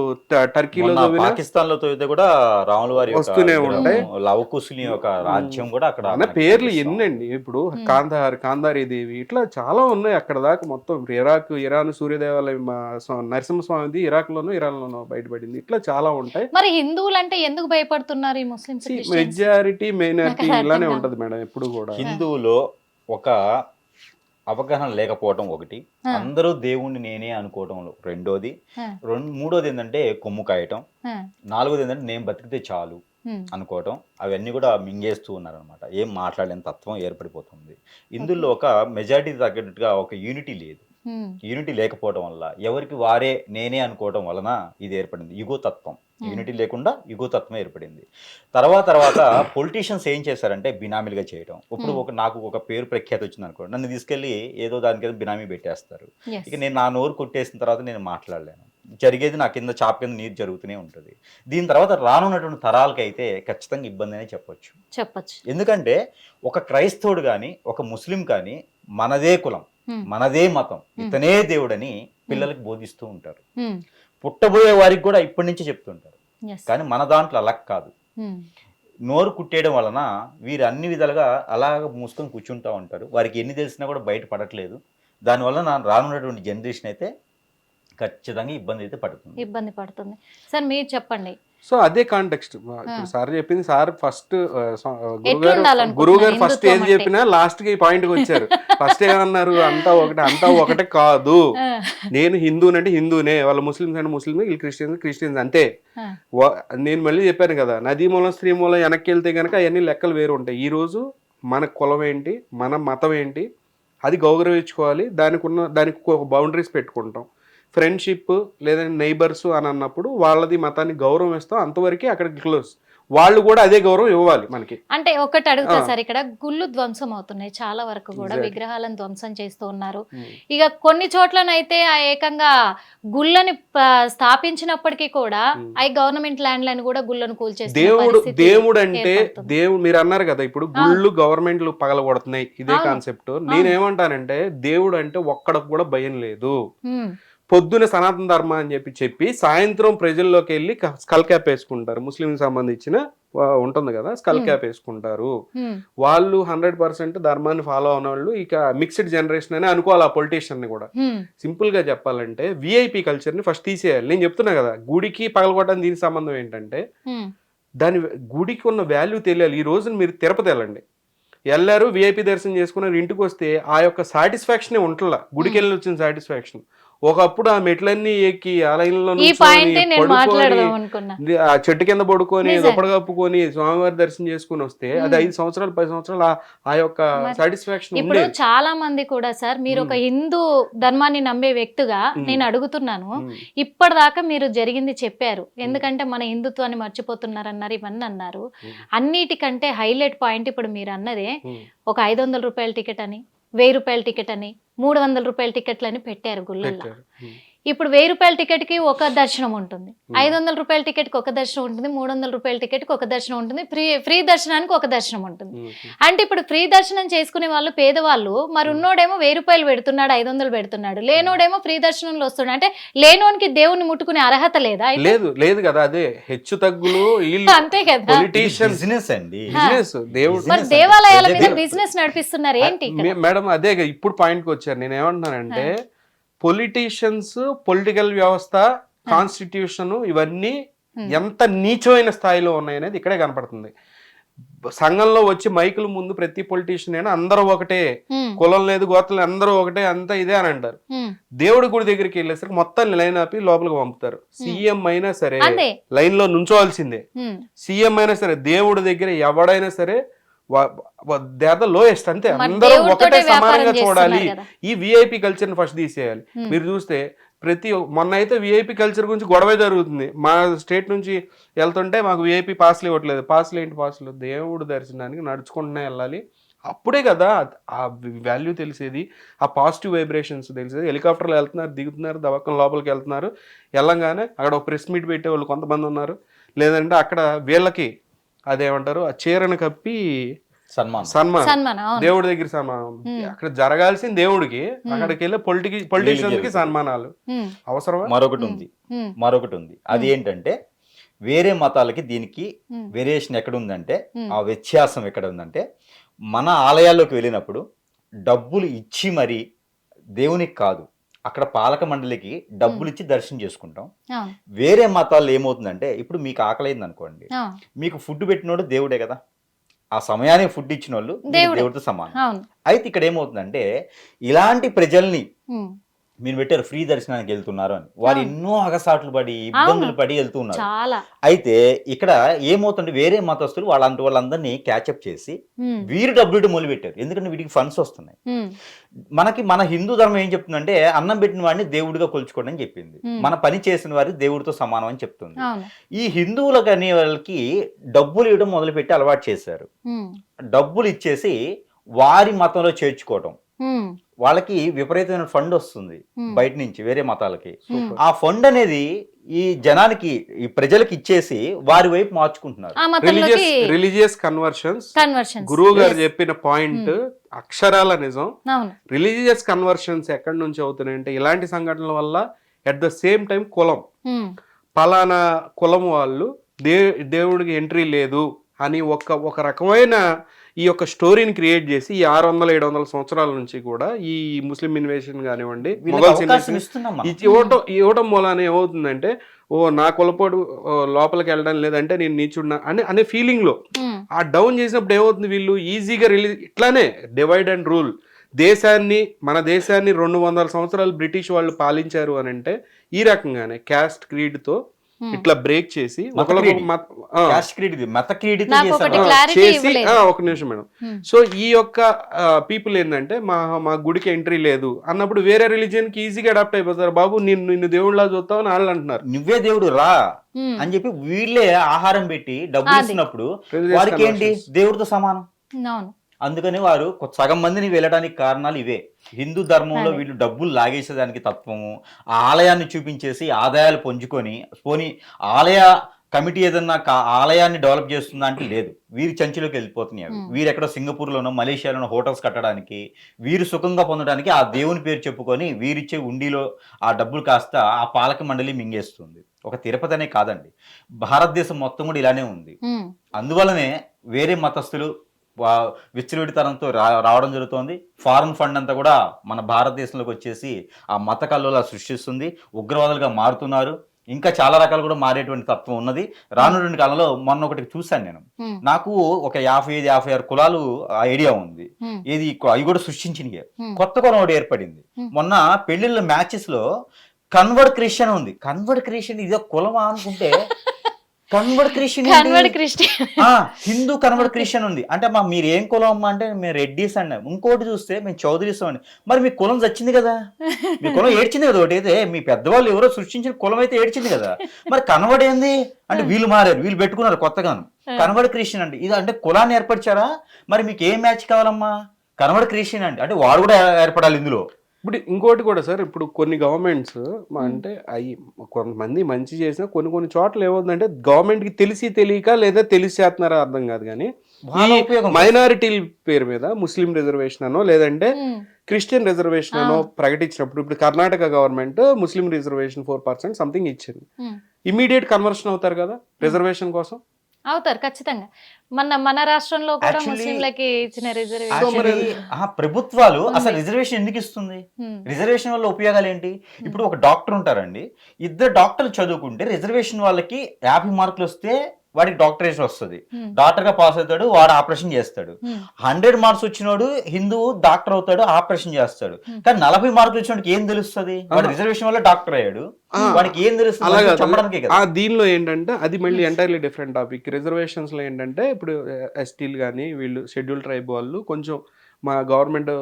టర్కీలో, పాకిస్తాన్ లో కూడా రాముల వారి వస్తూనే ఉంటాయి. లవకుశుని యొక్క రాజ్యం కూడా అక్కడ అన్న పేర్లు ఎన్నండి. ఇప్పుడు కాంధారీ దేవి, ఇట్లా చాలా ఉన్నాయి అక్కడ దాకా. మొత్తం ఇరాన్ సూర్యదేవాలయం నరసింహస్వామిది ఇరాక్ లోనూ ఇరాన్ లోనూ బయటపడింది. ఇట్లా చాలా ఉంటాయి. మరి హిందువులు అంటే ఎందుకు భయపడుతున్నారు ఈ ముస్లిమ్స్? మెజారిటీ మైనారిటీ ఇలానే ఉంటది మేడం ఎప్పుడు కూడా. హిందువులో ఒక అవగాహన లేకపోవడం ఒకటి, అందరూ దేవుణ్ణి నేనే అనుకోవటం రెండోది, మూడోది ఏంటంటే కొమ్ము కాయటం, నాలుగోది ఏంటంటే నేను బతికితే చాలు అనుకోవటం. అవన్నీ కూడా మింగేస్తూ ఉన్నారనమాట. ఏం మాట్లాడలేని తత్వం ఏర్పడిపోతుంది. ఇందులో ఒక మెజారిటీ తగ్గట్టుగా ఒక యూనిటీ లేదు. యూనిటీ లేకపోవడం వల్ల ఎవరికి వారే నేనే అనుకోవడం వలన ఇది ఏర్పడింది ఇగో తత్వం. యూనిటీ లేకుండా ఇగో తత్వం ఏర్పడింది. తర్వాత పొలిటీషియన్స్ ఏం చేశారంటే బినామీలుగా చేయడం. ఇప్పుడు నాకు ఒక పేరు ప్రఖ్యాతి వచ్చింది అనుకోండి, నన్ను తీసుకెళ్ళి ఏదో దానికి బినామీ పెట్టేస్తారు. ఇక నేను నా నోరు కొట్టేసిన తర్వాత నేను మాట్లాడలేను. జరిగేది నా కింద చాప కింద నీరు జరుగుతూనే ఉంటుంది. దీని తర్వాత రానున్నటువంటి తరాలకి అయితే ఖచ్చితంగా ఇబ్బంది అనే చెప్పొచ్చు. ఎందుకంటే ఒక క్రైస్తవుడు కానీ ఒక ముస్లిం కానీ మనదే కులం, మనదే మతం, ఇతనే దేవుడని పిల్లలకి బోధిస్తూ ఉంటారు. పుట్టబోయే వారికి కూడా ఇప్పటి నుంచి చెప్తుంటారు. కానీ మన దాంట్లో అలా కాదు. నోరు కుట్టేయడం వలన వీరు అన్ని విధాలుగా అలాగ మూసుకొని కూర్చుంటూ ఉంటారు. వారికి ఎన్ని తెలిసినా కూడా బయట పడట్లేదు. దానివల్ల రానున్నటువంటి జనరేషన్ అయితే ఖచ్చితంగా ఇబ్బంది పడుతుంది. సార్ మీరు చెప్పండి. సో అదే కాంటెక్స్ట్ ఇప్పుడు సార్ చెప్పింది. సార్ ఫస్ట్ గురువు గారు ఫస్ట్ ఏం చెప్పినా లాస్ట్ కి పాయింట్కి వచ్చారు. ఫస్ట్ ఏమన్నారు, అంతా ఒకటే కాదు, నేను హిందూనంటే హిందూనే, వాళ్ళ ముస్లిమ్స్ అంటే ముస్లిం, వీళ్ళు క్రిస్టియన్స్ అంతే. నేను మళ్ళీ చెప్పాను కదా, నదీ మూలం స్త్రీ మూలం వెనక్కి వెళ్తే కనుక అవన్నీ లెక్కలు వేరు ఉంటాయి. ఈ రోజు మన కులం ఏంటి, మన మతం ఏంటి, అది గౌరవించుకోవాలి. దానికి ఒక బౌండరీస్ పెట్టుకుంటాం. ఫ్రెండ్షిప్ లేదంటే నైబర్స్ అని అన్నప్పుడు వాళ్ళది మతాన్ని గౌరవం ఇస్తాం, అంతవరకే అక్కడికి క్లోజ్. వాళ్ళు కూడా అదే గౌరవం ఇవ్వాలి మనకి. అంటే ఒకటి అడుగుతా సార్, ఇక్కడ గుళ్ళు ధ్వంసం అవుతున్నాయి చాలా వరకు కూడా, విగ్రహాలను ధ్వంసం చేస్తూ ఉన్నారు. ఇక కొన్ని చోట్లనైతే ఆ ఏకంగా గుళ్ళని స్థాపించినప్పటికీ కూడా ఆ గవర్నమెంట్ ల్యాండ్లను కూడా గుళ్ళను దేవుడు అంటే దేవుడు మీరు అన్నారు కదా, ఇప్పుడు గుళ్ళు గవర్నమెంట్లు పగలగొడుతున్నాయి, ఇదే కాన్సెప్ట్. నేనేమంటానంటే దేవుడు అంటే ఒక్కడికి కూడా భయం లేదు. పొద్దున సనాతన ధర్మ అని చెప్పి సాయంత్రం ప్రజల్లోకి వెళ్ళి స్కల్ క్యాప్ వేసుకుంటారు. ముస్లిం సంబంధించిన ఉంటుంది కదా, స్కల్ క్యాప్ వేసుకుంటారు. వాళ్ళు 100% ధర్మాన్ని ఫాలో అయిన వాళ్ళు ఇక మిక్స్డ్ జనరేషన్ అని అనుకోవాలి. ఆ పొలిటీషియన్ ని కూడా సింపుల్ గా చెప్పాలంటే విఐపి కల్చర్ ని ఫస్ట్ తీసేయాలి. నేను చెప్తున్నా కదా, గుడికి పగలగొట్టడం దీనికి సంబంధం ఏంటంటే దాని గుడికి ఉన్న వాల్యూ తెలియాలి. ఈ రోజున మీరు తిరుపతి వెళ్ళారు, విఐపి దర్శనం చేసుకున్నారు, ఇంటికి వస్తే ఆ యొక్క సాటిస్ఫాక్షనే ఉంటుందా, గుడికి వెళ్ళి వచ్చిన సాటిస్ఫాక్షన్. ఒకప్పుడు ఆ మెట్లన్నీ ఎక్కి ఆ లైన్లో ఆ చెట్టు కింద పడుకొని దుప్పటి కప్పుకొని స్వామివారి దర్శనం చేసుకుని వస్తే అది 5 సంవత్సరాలు 10 సంవత్సరాలు ఆ యొక్క సాటిస్ఫాక్షన్. ఇప్పుడు చాలా మంది కూడా సార్, మీరు ఒక హిందూ ధర్మాన్ని నమ్మే వ్యక్తిగా నేను అడుగుతున్నాను, ఇప్పటిదాకా మీరు జరిగింది చెప్పారు, ఎందుకంటే మన హిందుత్వాన్ని మర్చిపోతున్నారన్నారు, ఇవన్నీ అన్నారు. అన్నిటికంటే హైలైట్ పాయింట్ ఇప్పుడు మీరు అన్నదే, ఒక 500 రూపాయల టికెట్ అని, 1000 రూపాయల టికెట్ అని, 300 రూపాయల టికెట్లు అని పెట్టారు గుళ్ళల్లో. ఇప్పుడు 1000 రూపాయల టికెట్ కి ఒక దర్శనం ఉంటుంది, 500 రూపాయల టికెట్ కి ఒక దర్శనం ఉంటుంది, 300 రూపాయల టికెట్ కి ఒక దర్శనం ఉంటుంది, ఫ్రీ దర్శనానికి ఒక దర్శనం ఉంటుంది. అంటే ఇప్పుడు ఫ్రీ దర్శనం చేసుకునే వాళ్ళు పేదవాళ్ళు, మరి ఉన్నోడేమో 1000 రూపాయలు పెడుతున్నాడు, 500 పెడుతున్నాడు, లేనోడేమో ఫ్రీ దర్శనంలో వస్తున్నాడు. అంటే లేనోనికి దేవుణ్ణి ముట్టుకునే అర్హత లేదా? లేదు కదా, అదే హెచ్చు తగ్గులు అంతే కదా, బిజినెస్ అండి, మరి దేవాలయాల మీద బిజినెస్ నడిపిస్తున్నారు ఏంటి మేడం? అదే ఇప్పుడు పాయింట్ కి వచ్చారు. నేను ఏమంటున్నానంటే పొలిటీషియన్స్, పొలిటికల్ వ్యవస్థ, కాన్స్టిట్యూషన్ ఇవన్నీ ఎంత నీచమైన స్థాయిలో ఉన్నాయనేది ఇక్కడే కనపడుతుంది. సంఘంలో వచ్చి మైకుల ముందు ప్రతి పొలిటీషియన్ అయినా అందరూ ఒకటే, కులం లేదు గోత్రం అందరూ ఒకటే, అంతా ఇదే అని అంటారు. దేవుడి గుడి దగ్గరికి వెళ్ళేసరికి మొత్తం లైన్ ఆపి లోపలికి పంపుతారు. సీఎం అయినా సరే లైన్ లో నుంచోవాల్సిందే, సీఎం అయినా సరే దేవుడి దగ్గర ఎవడైనా సరే దే ఆర్ ద లోయెస్ట్, అంతే. అందరూ ఒకటే సమానంగా చూడాలి. ఈ విఐపి కల్చర్ ని ఫస్ట్ తీసేయాలి. మీరు చూస్తే మొన్న అయితే విఐపి కల్చర్ గురించి గొడవ జరుగుతుంది. మా స్టేట్ నుంచి వెళ్తుంటే మాకు విఐపి పాస్లు ఇవ్వట్లేదు. పాస్లు ఏంటి పాస్లు? దేవుడు దర్శనానికి నడుచుకుంటూనే వెళ్ళాలి. అప్పుడే కదా ఆ వాల్యూ తెలిసేది, ఆ పాజిటివ్ వైబ్రేషన్స్ తెలిసేది. హెలికాప్టర్లో వెళ్తున్నారు, దిగుతున్నారు, దవక్కం లోపలికి వెళ్తున్నారు, వెళ్ళంగానే అక్కడ ఒక ప్రెస్ మీట్ పెట్టే వాళ్ళు కొంతమంది ఉన్నారు. లేదంటే అక్కడ వీళ్ళకి అదేమంటారు, ఆ చీరను కప్పి సన్మానం, దేవుడి దగ్గర సన్మానం. అక్కడ జరగాల్సిన దేవుడికి, అక్కడికి వెళ్ళి పొలిటీషియన్స్ కి సన్మానాలు అవసరమా? మరొకటి ఉంది. అది ఏంటంటే వేరే మతాలకి దీనికి వేరియేషన్ ఎక్కడ ఉందంటే, ఆ వ్యత్యాసం ఎక్కడ ఉందంటే, మన ఆలయాల్లోకి వెళ్ళినప్పుడు డబ్బులు ఇచ్చి మరి దేవునికి కాదు, అక్కడ పాలక మండలికి డబ్బులు ఇచ్చి దర్శనం చేసుకుంటాం. వేరే మతాల్లో ఏమవుతుందంటే, ఇప్పుడు మీకు ఆకలైంది అనుకోండి, మీకు ఫుడ్ పెట్టినోడు దేవుడే కదా, ఆ సమయానికి ఫుడ్ ఇచ్చిన వాళ్ళు దేవుడితో సమానం. అయితే ఇక్కడ ఏమవుతుందంటే, ఇలాంటి ప్రజల్ని మీరు పెట్టారు ఫ్రీ దర్శనానికి వెళ్తున్నారు అని, వారు ఎన్నో అగసాట్లు పడి ఇబ్బందులు పడి వెళ్తున్నారు. అయితే ఇక్కడ ఏమవుతుంటే, వేరే మతస్థులు వాళ్ళందరినీ క్యాచప్ చేసి వీరు డబ్బులు మొదలు పెట్టారు. ఎందుకంటే వీటికి ఫండ్స్ వస్తున్నాయి. మన హిందూ ధర్మం ఏం చెప్తుందంటే, అన్నం పెట్టిన వాడిని దేవుడిగా కొలుచుకోండి అని చెప్పింది. మన పని చేసిన వారి దేవుడితో సమానం అని చెప్తుంది. ఈ హిందువులకు అనే వాళ్ళకి డబ్బులు ఇవ్వడం మొదలుపెట్టి అలవాటు చేశారు. డబ్బులు ఇచ్చేసి వారి మతంలో చేర్చుకోవటం. వాళ్ళకి విపరీతమైన ఫండ్ వస్తుంది బయట నుంచి వేరే మతాలకి. ఆ ఫండ్ అనేది ఈ జనానికి, ఈ ప్రజలకు ఇచ్చేసి వారి వైపు మార్చుకుంటున్నారు. Religious conversions. గురువు గారు చెప్పిన పాయింట్ అక్షరాల నిజం. రిలీజియస్ కన్వర్షన్స్ ఎక్కడి నుంచి అవుతున్నాయి అంటే, ఇలాంటి సంఘటనల వల్ల అట్ ద సేమ్ టైం కులం, పలానా కులం వాళ్ళు దేవుడికి ఎంట్రీ లేదు అని ఒక రకమైన ఈ యొక్క స్టోరీని క్రియేట్ చేసి ఈ 600-700 సంవత్సరాల నుంచి కూడా ఈ ముస్లిం ఇన్వేషన్ కానివ్వండి, మొఘల్స్ ఇన్వేషన్ ఇవ్వటం మూలాన ఏమవుతుందంటే, నా కులపోడు లోపలికి వెళ్ళడం లేదంటే నేను నీచున్నా అనే ఫీలింగ్ లో ఆ డౌన్ చేసినప్పుడు ఏమవుతుంది, వీళ్ళు ఈజీగా ఇట్లానే డివైడ్ అండ్ రూల్ మన దేశాన్ని 200 సంవత్సరాలు బ్రిటిష్ వాళ్ళు పాలించారు అని అంటే ఈ రకంగానే క్యాస్ట్ క్రీడ్ తో ఇట్లా బ్రేక్ చేసి మత ఒకరికి క్రీడ. క్యాస్ట్ క్రీడ్ ఇది, మత క్రీడితో నాకు చేశారు. ఒకటి clarity చేసి ఇవ్వలేదు. ఒక నిమిషం మేడం. సో ఈ యొక్క పీపుల్ ఏంటంటే మా గుడికి ఎంట్రీ లేదు అన్నప్పుడు వేరే రిలీజియన్ కి ఈజీగా అడాప్ట్ అయిపోతారు. బాబు నిన్ను దేవుళ్ళ చూస్తావు అని వాళ్ళు అంటున్నారు. నువ్వే దేవుడు రా Hmm. అని చెప్పి వీళ్ళే ఆహారం పెట్టి డబ్బులు అది. ఇస్తున్నప్పుడు Religious వారికి ఏంటి conversions. దేవుడితో సమానం. అవును. అందుకని వారు సగం మందిని వెళ్ళడానికి కారణాలు ఇవే. హిందూ ధర్మంలో అదే. వీళ్ళు డబ్బులు లాగేసేదానికి తత్వము, ఆ ఆలయాన్ని చూపించేసి ఆదాయాలు పుంజుకొని పోని ఆలయ కమిటీ ఏదన్నా ఆలయాన్ని డెవలప్ చేస్తుందా అంటే లేదు, వీరి చంచులోకి వెళ్ళిపోతున్నాయి అవి. వీరు ఎక్కడో సింగపూర్లోనో మలేషియాలోనో హోటల్స్ కట్టడానికి, వీరు సుఖంగా పొందడానికి ఆ దేవుని పేరు చెప్పుకొని వీరిచ్చే ఉండిలో ఆ డబ్బులు కాస్త ఆ పాలక మండలి మింగేస్తుంది. ఒక తిరుపతి అనే కాదండి, భారతదేశం మొత్తం కూడా ఇలానే ఉంది. Hmm. అందువలనే వేరే మతస్థులు విచ్చలవిడితనంతో రావడం జరుగుతోంది. ఫారెన్ ఫండ్ అంతా కూడా మన భారతదేశంలోకి వచ్చేసి ఆ మత కల్లోలా సృష్టిస్తుంది, ఉగ్రవాదులుగా మారుతున్నారు. ఇంకా చాలా రకాలు కూడా మారేటువంటి తత్వం ఉన్నది. రానున్న కాలంలో మొన్న ఒకటి చూశాను నేను. Hmm. నాకు ఒక 55-56 కులాలు ఐడియా ఉంది. Hmm. ఏది అవి కూడా సృష్టించినవి. Hmm. కొత్త కులం ఒకటి ఏర్పడింది. Hmm. మొన్న పెళ్లిళ్ళ మ్యాచెస్ లో కన్వర్ట్ క్రిస్టియన్ ఉంది. కన్వర్ట్ క్రిస్టియన్ ఇదో కులమా అనుకుంటే convert Christian convert Christian. Hindu convert Christian ఉంది. అంటే మీరు ఏం కులం అమ్మా అంటే మేము రెడ్డిస్ అన్నాం. ఇంకోటి చూస్తే మేము చౌదరీస్ అండి. మరి మీ కులం చచ్చింది కదా, మీ కులం ఏడ్చింది కదా. ఒకటి అయితే మీ పెద్దవాళ్ళు ఎవరో సృష్టించిన కులం అయితే ఏడ్చింది కదా. మరి కన్వర్ట్ ఏంది అంటే వీళ్ళు మారారు, వీళ్ళు పెట్టుకున్నారు కొత్తగాను కన్వర్ట్ క్రిస్టియన్ అంటే. ఇది అంటే కులాన్ని ఏర్పరిచారా? మరి మీకు ఏ మ్యాచ్ కావాలమ్మా? కన్వర్ట్ క్రిస్టియన్ అంటే వాడు కూడా ఏర్పడాలి ఇందులో. ఇప్పుడు ఇంకోటి కూడా సార్, ఇప్పుడు కొన్ని గవర్నమెంట్స్ అంటే అవి కొంతమంది మంచి చేసినా కొన్ని చోట్ల ఏమవుతుందంటే గవర్నమెంట్ కి తెలిసి తెలియక లేదా తెలిసి చేస్తున్నారో అర్థం కాదు కానీ వాళ్ళ ఉపయోగం మైనారిటీల పేరు మీద ముస్లిం రిజర్వేషన్ అనో లేదంటే Hmm. క్రిస్టియన్ రిజర్వేషన్ అనో ప్రకటించినప్పుడు ఇప్పుడు కర్ణాటక గవర్నమెంట్ ముస్లిం రిజర్వేషన్ 4% సంథింగ్ ఇచ్చింది. Hmm. ఇమీడియట్ కన్వర్షన్ అవుతారు కదా రిజర్వేషన్ కోసం. అవుతారు ఖచ్చితంగా. మన రాష్ట్రంలో కూడా Actually- ముస్లింలకి ఇచ్చిన రిజర్వేషన్. Actually, ప్రభుత్వాలు అసలు రిజర్వేషన్ ఎందుకు ఇస్తుంది? రిజర్వేషన్ వల్ల ఉపయోగాలు ఏంటి? ఇప్పుడు ఒక డాక్టర్ ఉంటారండి, ఇద్దరు డాక్టర్లు చదువుకుంటే రిజర్వేషన్ వాళ్ళకి 50 మార్కులు వస్తే వాడికి డాక్టరేషన్ వస్తుంది, డాక్టర్ గా పాస్ అవుతాడు, వాడు ఆపరేషన్ చేస్తాడు. 100 మార్క్స్ వచ్చినోడు హిందువు డాక్టర్ అవుతాడు, ఆపరేషన్ చేస్తాడు. కానీ 40 మార్కులు వచ్చినోడికి ఏం తెలుస్తుంది? వాడు రిజర్వేషన్ వల్ల డాక్టర్ అయ్యాడు, వాడికి ఏం తెలుస్తుంది? అలాగే చెప్పడానికే కదా. దీనిలో ఏంటంటే అది మళ్ళీ ఎంటైర్లీ డిఫరెంట్ టాపిక్. రిజర్వేషన్స్ లో ఏంటంటే ఇప్పుడు ఎస్టీలు కానీ వీళ్ళు షెడ్యూల్ ట్రైబ్ వాళ్ళు కొంచెం మా గవర్నమెంట్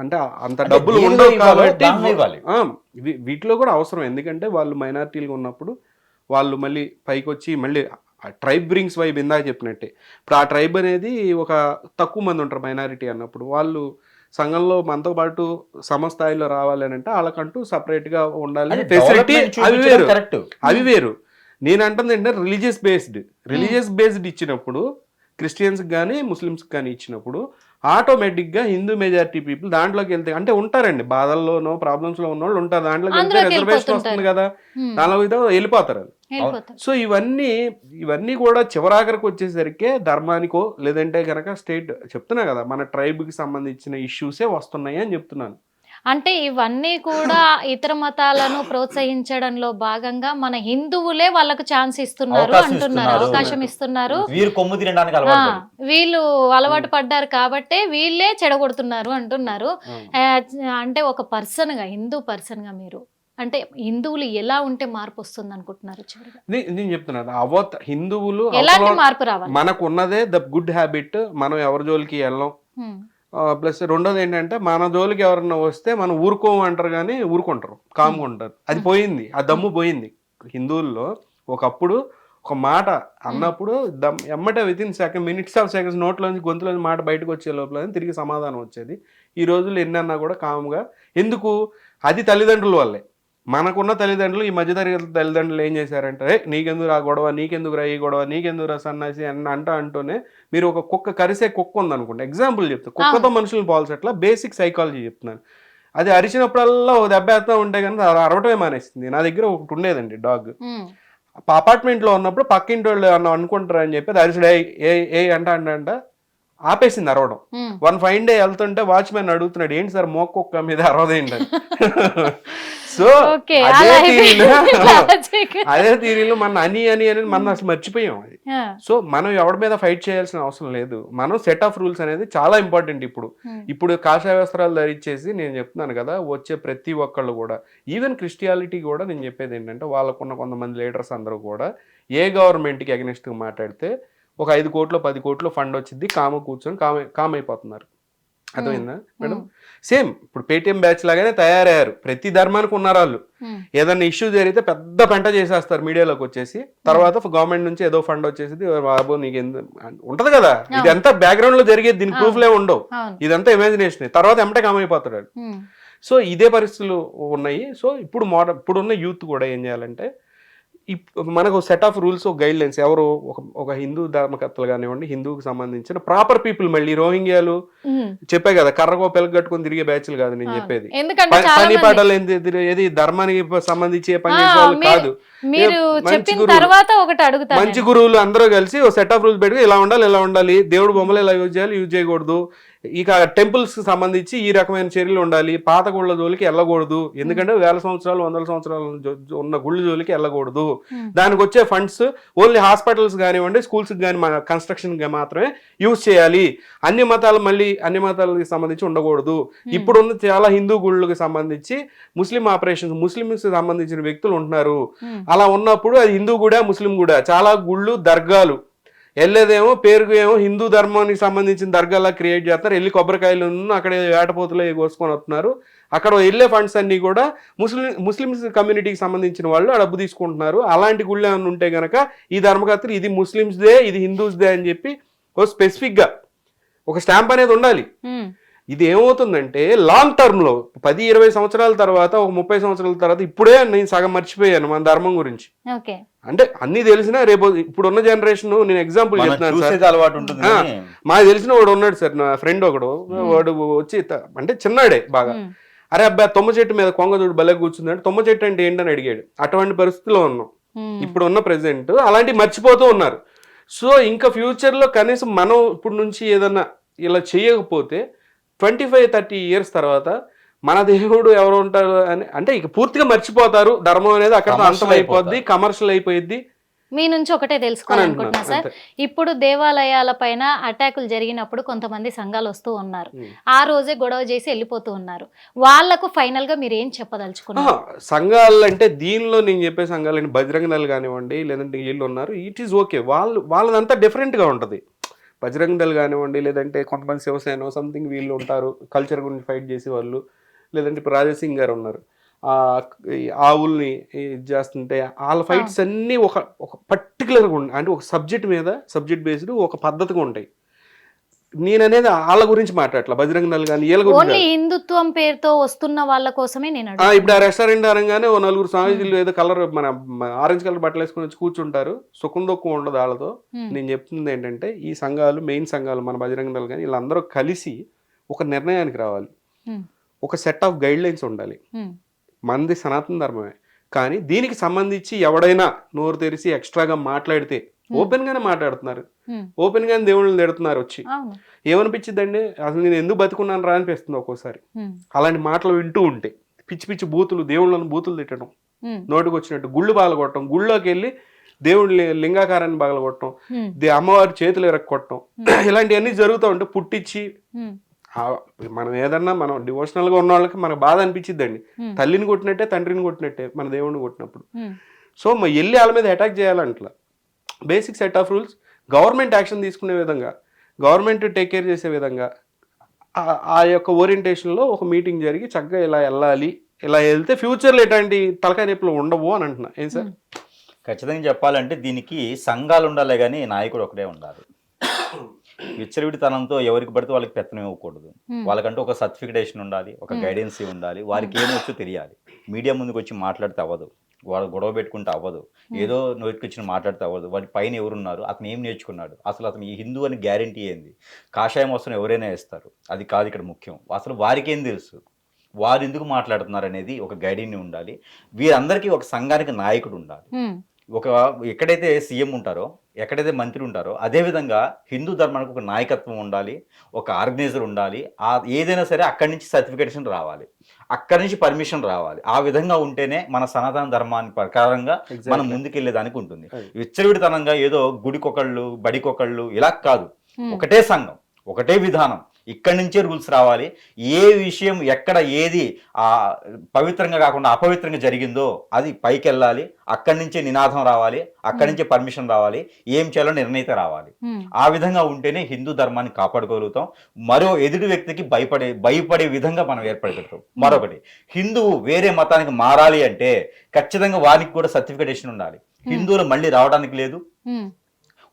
అంటే అంత డబ్బులు ఏదో ఉండవు ఇవ్వాలి, కాబట్టి దానిలో ఇవ్వాలి. వీటిలో కూడా అవసరం. ఎందుకంటే వాళ్ళు మైనారిటీలుగా ఉన్నప్పుడు వాళ్ళు మళ్ళీ పైకి వచ్చి మళ్ళీ ట్రైబ్ బ్రింగ్స్ వైబ్ ఇందాక చెప్పినట్టే. ఇప్పుడు ఆ ట్రైబ్ అనేది ఒక తక్కువ మంది ఉంటారు మైనారిటీ అన్నప్పుడు, వాళ్ళు సంఘంలో మనతో పాటు సమస్థాయిలో రావాలి అని అంటే వాళ్ళకంటూ సపరేట్ గా ఉండాలి అది ఫెసిలిటీ. development అవి చూపించడం వేరు, correct. అవి వేరు. నేను అంటుంది ఏంటంటే రిలీజియస్ బేస్డ్ ఇచ్చినప్పుడు క్రిస్టియన్స్ కానీ ముస్లిమ్స్ కానీ ఇచ్చినప్పుడు ఆటోమేటిక్గా హిందూ మెజారిటీ పీపుల్ దాంట్లోకి వెళ్తే అంటే ఉంటారండి, బాధల్లోనో ప్రాబ్లమ్స్ లో ఉన్న వాళ్ళు ఉంటారు, దాంట్లోకి వెళ్తే అందులోకి రిజర్వేషన్ వస్తుంది కదా, దానిలో వెళ్ళిపోతారు. సో ఇవన్నీ కూడా చివరాఖరికి వచ్చేసరికి ధర్మానికో లేదంటే కనుక స్టేట్ చెప్తున్నా కదా మన ట్రైబ్కి సంబంధించిన ఇష్యూసే వస్తున్నాయి అని చెప్తున్నాను. అంటే ఇవన్నీ కూడా ఇతర మతాలను ప్రోత్సహించడంలో భాగంగా మన హిందువులే వాళ్ళకు ఛాన్స్ ఇస్తున్నారు అంటున్నారు, అవకాశం ఇస్తున్నారు. వీరు కొమ్ము తినడానికి అలవాటు పడి. వీళ్ళు అలవాటు పడ్డారు కాబట్టే వీళ్ళే చెడగొడుతున్నారు అంటున్నారు. అంటే ఒక పర్సన్ గా, హిందూ పర్సన్ గా మీరు అంటే హిందువులు ఎలా ఉంటే మార్పు వస్తుంది అనుకుంటున్నారు? చివరిగా నేను చెప్తున్నాను హిందువులు ఎలాంటి మార్పు రావాలి? మనకు ఉన్నదే ద గుడ్ హ్యాబిట్, మనం ఎవరి జోలికి వెళ్ళం. ప్లస్ రెండోది ఏంటంటే మన జోలికి ఎవరన్నా వస్తే మనం ఊరుకోమంటారు కానీ ఊరుకుంటారు, కామ్గా ఉంటారు. అది పోయింది, ఆ దమ్ము పోయింది హిందువుల్లో. ఒకప్పుడు ఒక మాట అన్నప్పుడు ఎమ్మటే వితిన్ మినిట్స్ ఆఫ్ సెకండ్స్ నోట్లోంచి గొంతులోంచి మాట బయటకు వచ్చే లోపల తిరిగి సమాధానం వచ్చేది. ఈ రోజుల్లో ఎన్నన్నా కూడా కామ్గా. ఎందుకు? అది తల్లిదండ్రుల వల్లే. మనకున్న తల్లిదండ్రులు ఈ మధ్యతరగతి తల్లిదండ్రులు ఏం చేశారంటే నీకెందుకు రా గొడవ, నీకెందుకు రా ఈ గొడవ, నీకెందుకు రా సన్నాసి అంటూనే మీరు ఒక కుక్క కరిసే కుక్క ఉందనుకోండి, ఎగ్జాంపుల్ చెప్తాను, కుక్కతో మనుషులు పోల్చట్లా, బేసిక్ సైకాలజీ చెప్తున్నాను. అది అరిచినప్పుడల్లా ఓ దెబ్బ వేస్తా ఉంటే కనుక అరవటమే మానేసింది. నా దగ్గర ఒకటి ఉండేదండి డాగ్. అపార్ట్మెంట్లో ఉన్నప్పుడు పక్కింటి వాళ్ళు అనుకుంటారు అని చెప్పి అది అరిచుడు ఏ అంట ఆపేసింది అరవడం. వన్ ఫైన్ డే వెళ్తుంటే వాచ్మెన్ అడుగుతున్నాడు, ఏంటి సార్ మోక్కొక్క మీద అరవదేంటి. సో అదే థీరీలో మన అని మనం అసలు మర్చిపోయాం అది. సో మనం ఎవరి మీద ఫైట్ చేయాల్సిన అవసరం లేదు. మనం సెట్ ఆఫ్ రూల్స్ అనేది చాలా ఇంపార్టెంట్. ఇప్పుడు కాషాయ వస్త్రాలు ధరించేసి నేను చెప్తున్నాను కదా, వచ్చే ప్రతి ఒక్కళ్ళు కూడా, ఈవెన్ క్రిస్టియానిటీ కూడా నేను చెప్పేది ఏంటంటే, వాళ్ళకున్న కొంతమంది లీడర్స్ అందరూ కూడా ఏ గవర్నమెంట్కి అగెనిస్ట్గా మాట్లాడితే ఒక 5 కోట్లు 10 కోట్లు ఫండ్ వచ్చింది, కూర్చొని కామ్ అయిపోతున్నారు. అర్థమైందా మేడం? సేమ్ ఇప్పుడు పేటిఎం బ్యాచ్ లాగానే తయారయ్యారు. ప్రతి ధర్మానికి ఉన్నారు వాళ్ళు. ఏదన్నా ఇష్యూ జరిగితే పెద్ద పెంట చేసేస్తారు మీడియాలోకి వచ్చేసి, తర్వాత గవర్నమెంట్ నుంచి ఏదో ఫండ్ వచ్చేసి బాబు నీకు ఉంటది కదా, ఇదంతా బ్యాక్గ్రౌండ్ లో జరిగేది, దీని ప్రూఫ్లే ఉండవు, ఇదంతా ఇమాజినేషన్. తర్వాత ఎమ్మటే కామ్ అయిపోతాడు. సో ఇదే పరిస్థితులు ఉన్నాయి. సో ఇప్పుడున్న యూత్ కూడా ఏం చేయాలంటే, మనకు set of rules, guide lines, ఎవరు ఒక హిందూ ధర్మకర్తలు కానివ్వండి, హిందూకి సంబంధించిన ప్రాపర్ పీపుల్, మళ్ళీ రోహింగ్యాలు చెప్పే కదా, కర్రగో పెళ్ళి కట్టుకుని తిరిగే బ్యాచ్లు కాదు నేను చెప్పేది. పని పాటలు ఏది ధర్మానికి సంబంధించి పని చేసే వాళ్ళు కాదు. మంచి గురువులు అందరూ కలిసి ఒక సెట్ ఆఫ్ రూల్స్ పెట్టుకుని ఇలా ఉండాలి, దేవుడు బొమ్మలు ఇలా యూజ్ చేయాలి, యూజ్ చేయకూడదు, ఇక టెంపుల్స్ కి సంబంధించి ఈ రకమైన చర్యలు ఉండాలి, పాత గుళ్ళ జోలికి వెళ్ళకూడదు, ఎందుకంటే 1000 సంవత్సరాలు 100 సంవత్సరాలు ఉన్న గుళ్ళ జోలికి వెళ్ళకూడదు, దానికి వచ్చే ఫండ్స్ ఓన్లీ హాస్పిటల్స్ కానివ్వండి, స్కూల్స్ కానీ కన్స్ట్రక్షన్ మాత్రమే యూజ్ చేయాలి, అన్ని మతాలకు సంబంధించి ఉండకూడదు. ఇప్పుడున్న చాలా హిందూ గుళ్ళకి సంబంధించి ముస్లింస్ సంబంధించిన వ్యక్తులు ఉంటున్నారు. అలా ఉన్నప్పుడు అది హిందూ గుడా ముస్లిం గుడా, చాలా గుళ్ళు దర్గాలు వెళ్ళేదేమో పేరుకు ఏమో హిందూ ధర్మానికి సంబంధించిన దర్గాలా క్రియేట్ చేస్తారు, వెళ్ళి కొబ్బరికాయలు అక్కడ వేటపోతులు కోసుకొని వస్తున్నారు, అక్కడ వెళ్ళే ఫండ్స్ అన్ని కూడా ముస్లిమ్స్ కమ్యూనిటీకి సంబంధించిన వాళ్ళు ఆ డబ్బు తీసుకుంటున్నారు. అలాంటి గుళ్ళు ఏమైనా ఉంటే గనక ఈ ధర్మకర్తలు ఇది ముస్లిమ్స్దే ఇది హిందూస్దే అని చెప్పి ఓ స్పెసిఫిక్ గా ఒక స్టాంప్ అనేది ఉండాలి. ఇది ఏమవుతుందంటే లాంగ్ టర్మ్ లో 10-20 సంవత్సరాల తర్వాత, ఒక 30 సంవత్సరాల తర్వాత, ఇప్పుడే నేను సగం మర్చిపోయాను మన ధర్మం గురించి. అంటే అన్ని తెలిసినా రేపు ఇప్పుడున్న జనరేషన్, నేను ఎగ్జాంపుల్ చెప్తున్నాను సార్, మాకు తెలిసిన వాడు ఉన్నాడు సార్, నా ఫ్రెండ్ ఒకడు, వాడు వచ్చి అంటే చిన్నాడే బాగా, అరే అబ్బాయి తుమ్మ చెట్టు మీద కొంగ భలే కూర్చుందంటే, తుమ్మ చెట్టు అంటే ఏంటని అడిగాడు. అటువంటి పరిస్థితిలో ఉన్నాం ఇప్పుడు ఉన్న ప్రెసిడెంట్, అలాంటివి మర్చిపోతూ ఉన్నారు. సో ఇంకా ఫ్యూచర్ లో కనీసం మనం ఇప్పుడు నుంచి ఏదన్నా ఇలా చేయకపోతే 25-30 ఇయర్స్ తర్వాత మన దేవుడు ఎవరు ఉంటారు అని అంటే ఇక పూర్తిగా మర్చిపోతారు. ధర్మం అనేది అక్కడ అంతం అయిపోద్ది, కమర్షియల్ అయిపోయింది. మీ నుంచి ఒకటే తెలుసుకోవాలనుకుంటున్నా సార్, ఇప్పుడు దేవాలయాల పైన అటాకులు జరిగినప్పుడు కొంతమంది సంఘాలు వస్తూ ఉన్నారు, ఆ రోజే గొడవ చేసి వెళ్ళిపోతూ ఉన్నారు, వాళ్లకు ఫైనల్ గా మీరు ఏం చెప్పదలుచుకున్నారు? సంఘాలు అంటే దీనిలో నేను చెప్పే సంఘాలు బజరంగ దళ్ కానివ్వండి, లేదంటే వీళ్ళు ఉన్నారు, ఇట్ ఈస్ ఓకే, వాళ్ళదంతా డిఫరెంట్ గా ఉంటది. బజరంగ దళ్ కానివ్వండి, లేదంటే కొంతమంది శివసేన సంథింగ్ వీళ్ళు ఉంటారు, కల్చర్ గురించి ఫైట్ చేసే వాళ్ళు, లేదంటే ఇప్పుడు రాజాసింగ్ గారు ఉన్నారు, ఆవుల్ని చేస్తుంటే వాళ్ళ ఫైట్స్ అన్నీ ఒక పర్టికులర్గా ఉంటాయి. అంటే ఒక సబ్జెక్ట్ బేస్డ్ ఒక పద్ధతిగా ఉంటాయి. నేననేది వాళ్ళ గురించి మాట్లాడట్లా, బజరంగ దళ్ కానీ వీళ్ళ గురించి. హిందుత్వం పేరుతో వస్తున్న వాళ్ళ కోసమే నేను ఇప్పుడు ఆ రెస్టారెంట్ అనగానే ఓ 4 స్వామీజీలు ఏదో కలర్ మన ఆరెంజ్ కలర్ బట్టలు వేసుకుని వచ్చి కూర్చుంటారు, సుఖం దుఃఖం ఉండదు వాళ్ళతో. నేను చెప్తుంది ఏంటంటే, ఈ సంఘాలు, మెయిన్ సంఘాలు, మన బజరంగ దళ్ కానీ వీళ్ళందరూ కలిసి ఒక నిర్ణయానికి రావాలి. ఒక సెట్ ఆఫ్ గైడ్ లైన్స్ ఉండాలి. మనది సనాతన ధర్మమే, కానీ దీనికి సంబంధించి ఎవడైనా నోరు తెరిచి ఎక్స్ట్రాగా మాట్లాడితే, ఓపెన్ గానే మాట్లాడుతున్నారు, ఓపెన్ గానే దేవుళ్ళని తిడుతున్నారు, వచ్చి ఏమనిపించిందండి, అసలు నేను ఎందుకు బతుకున్నాను రా అనిపిస్తుంది ఒక్కోసారి. అలాంటి మాటలు వింటూ ఉంటే పిచ్చి పిచ్చి బూతులు, దేవుళ్ళని బూతులు తిట్టడం, నోటికి వచ్చినట్టు గుళ్ళు పగలగొట్టడం, గుళ్ళోకి వెళ్ళి దేవుడి లింగాకారాన్ని పగలగొట్టడం, అమ్మవారి చేతులు ఎరక్కొట్టడం, ఇలాంటివన్నీ జరుగుతూ ఉంటే పుట్టించి మనం ఏదన్నా మనం డివోషనల్ గా ఉన్న వాళ్ళకి మనకు బాధ అనిపించిద్దండి. తల్లిని కొట్టినట్టే తండ్రిని కొట్టినట్టే మన దేవుడిని కొట్టినప్పుడు. సో వెళ్ళి వాళ్ళ మీద అటాక్ చేయాలంటలా. Basic set of rules, government action తీసుకునే విధంగా, గవర్నమెంట్ టేక్ కేర్ చేసే విధంగా, ఆ యొక్క ఓరియంటేషన్లో ఒక మీటింగ్ జరిగి చక్కగా ఇలా వెళ్ళాలి, ఇలా వెళ్తే ఫ్యూచర్లో ఎలాంటి తలకాయ నొప్పులు ఉండవు అని అంటున్నా. ఏం సార్? ఖచ్చితంగా చెప్పాలంటే దీనికి సంఘాలు ఉండాలి కానీ నాయకుడు ఒకటే ఉండాలి. విచ్చలవిడితనంతో ఎవరికి పడితే వాళ్ళకి పెత్తనం ఇవ్వకూడదు. వాళ్ళకంటూ ఒక సర్టిఫికేషన్ ఉండాలి, ఒక గైడెన్సీ ఉండాలి, వారికి ఏమొచ్చో తెలియాలి. మీడియా ముందుకు వచ్చి మాట్లాడితే అవ్వదు, వాడు గొడవ పెట్టుకుంటే అవ్వదు, ఏదో నోటికొచ్చిన మాట్లాడితే అవ్వదు. వాడి పైన ఎవరున్నారు, అతను ఏం నేర్చుకున్నాడు, అతను ఈ హిందూ అని గ్యారంటీ ఏంది, కాషాయం వస్తున్న ఎవరైనా వేస్తారు, అది కాదు ఇక్కడ ముఖ్యం. అసలు వారికి ఏం తెలుసు, వారు ఎందుకు మాట్లాడుతున్నారు అనేది ఒక గైడెన్స్ ఉండాలి. వీరందరికీ ఒక సంఘానికి నాయకుడు ఉండాలి. ఎక్కడైతే సీఎం ఉంటారో, ఎక్కడైతే మంత్రి ఉంటారో, అదేవిధంగా హిందూ ధర్మానికి ఒక నాయకత్వం ఉండాలి, ఒక ఆర్గనైజర్ ఉండాలి. ఏదైనా సరే అక్కడి నుంచి సర్టిఫికేషన్ రావాలి, అక్కడి నుంచి పర్మిషన్ రావాలి. ఆ విధంగా ఉంటేనే మన సనాతన ధర్మాన్ని ప్రకారంగా మనం ముందుకెళ్ళేదానికి ఉంటుంది. విచ్చలవిడితనంగా ఏదో గుడికొకళ్ళు బడికొకళ్ళు ఇలా కాదు, ఒకటే సంఘం, ఒకటే విధానం, ఇక్కడి నుంచే రూల్స్ రావాలి. ఏ విషయం ఎక్కడ ఏది పవిత్రంగా కాకుండా అపవిత్రంగా జరిగిందో అది పైకి వెళ్ళాలి, అక్కడి నుంచే నినాదం రావాలి, అక్కడి నుంచే పర్మిషన్ రావాలి, ఏం చేయాలో నిర్ణయిత రావాలి. ఆ విధంగా ఉంటేనే హిందూ ధర్మాన్ని కాపాడుకోగలుగుతాం. మరో ఎదుటి వ్యక్తికి భయపడే విధంగా మనం ఏర్పడగలుగుతాం. మరొకటి, హిందువు వేరే మతానికి మారాలి అంటే ఖచ్చితంగా వారికి కూడా సర్టిఫికేషన్ ఉండాలి. హిందువులు మళ్ళీ రావడానికి లేదు,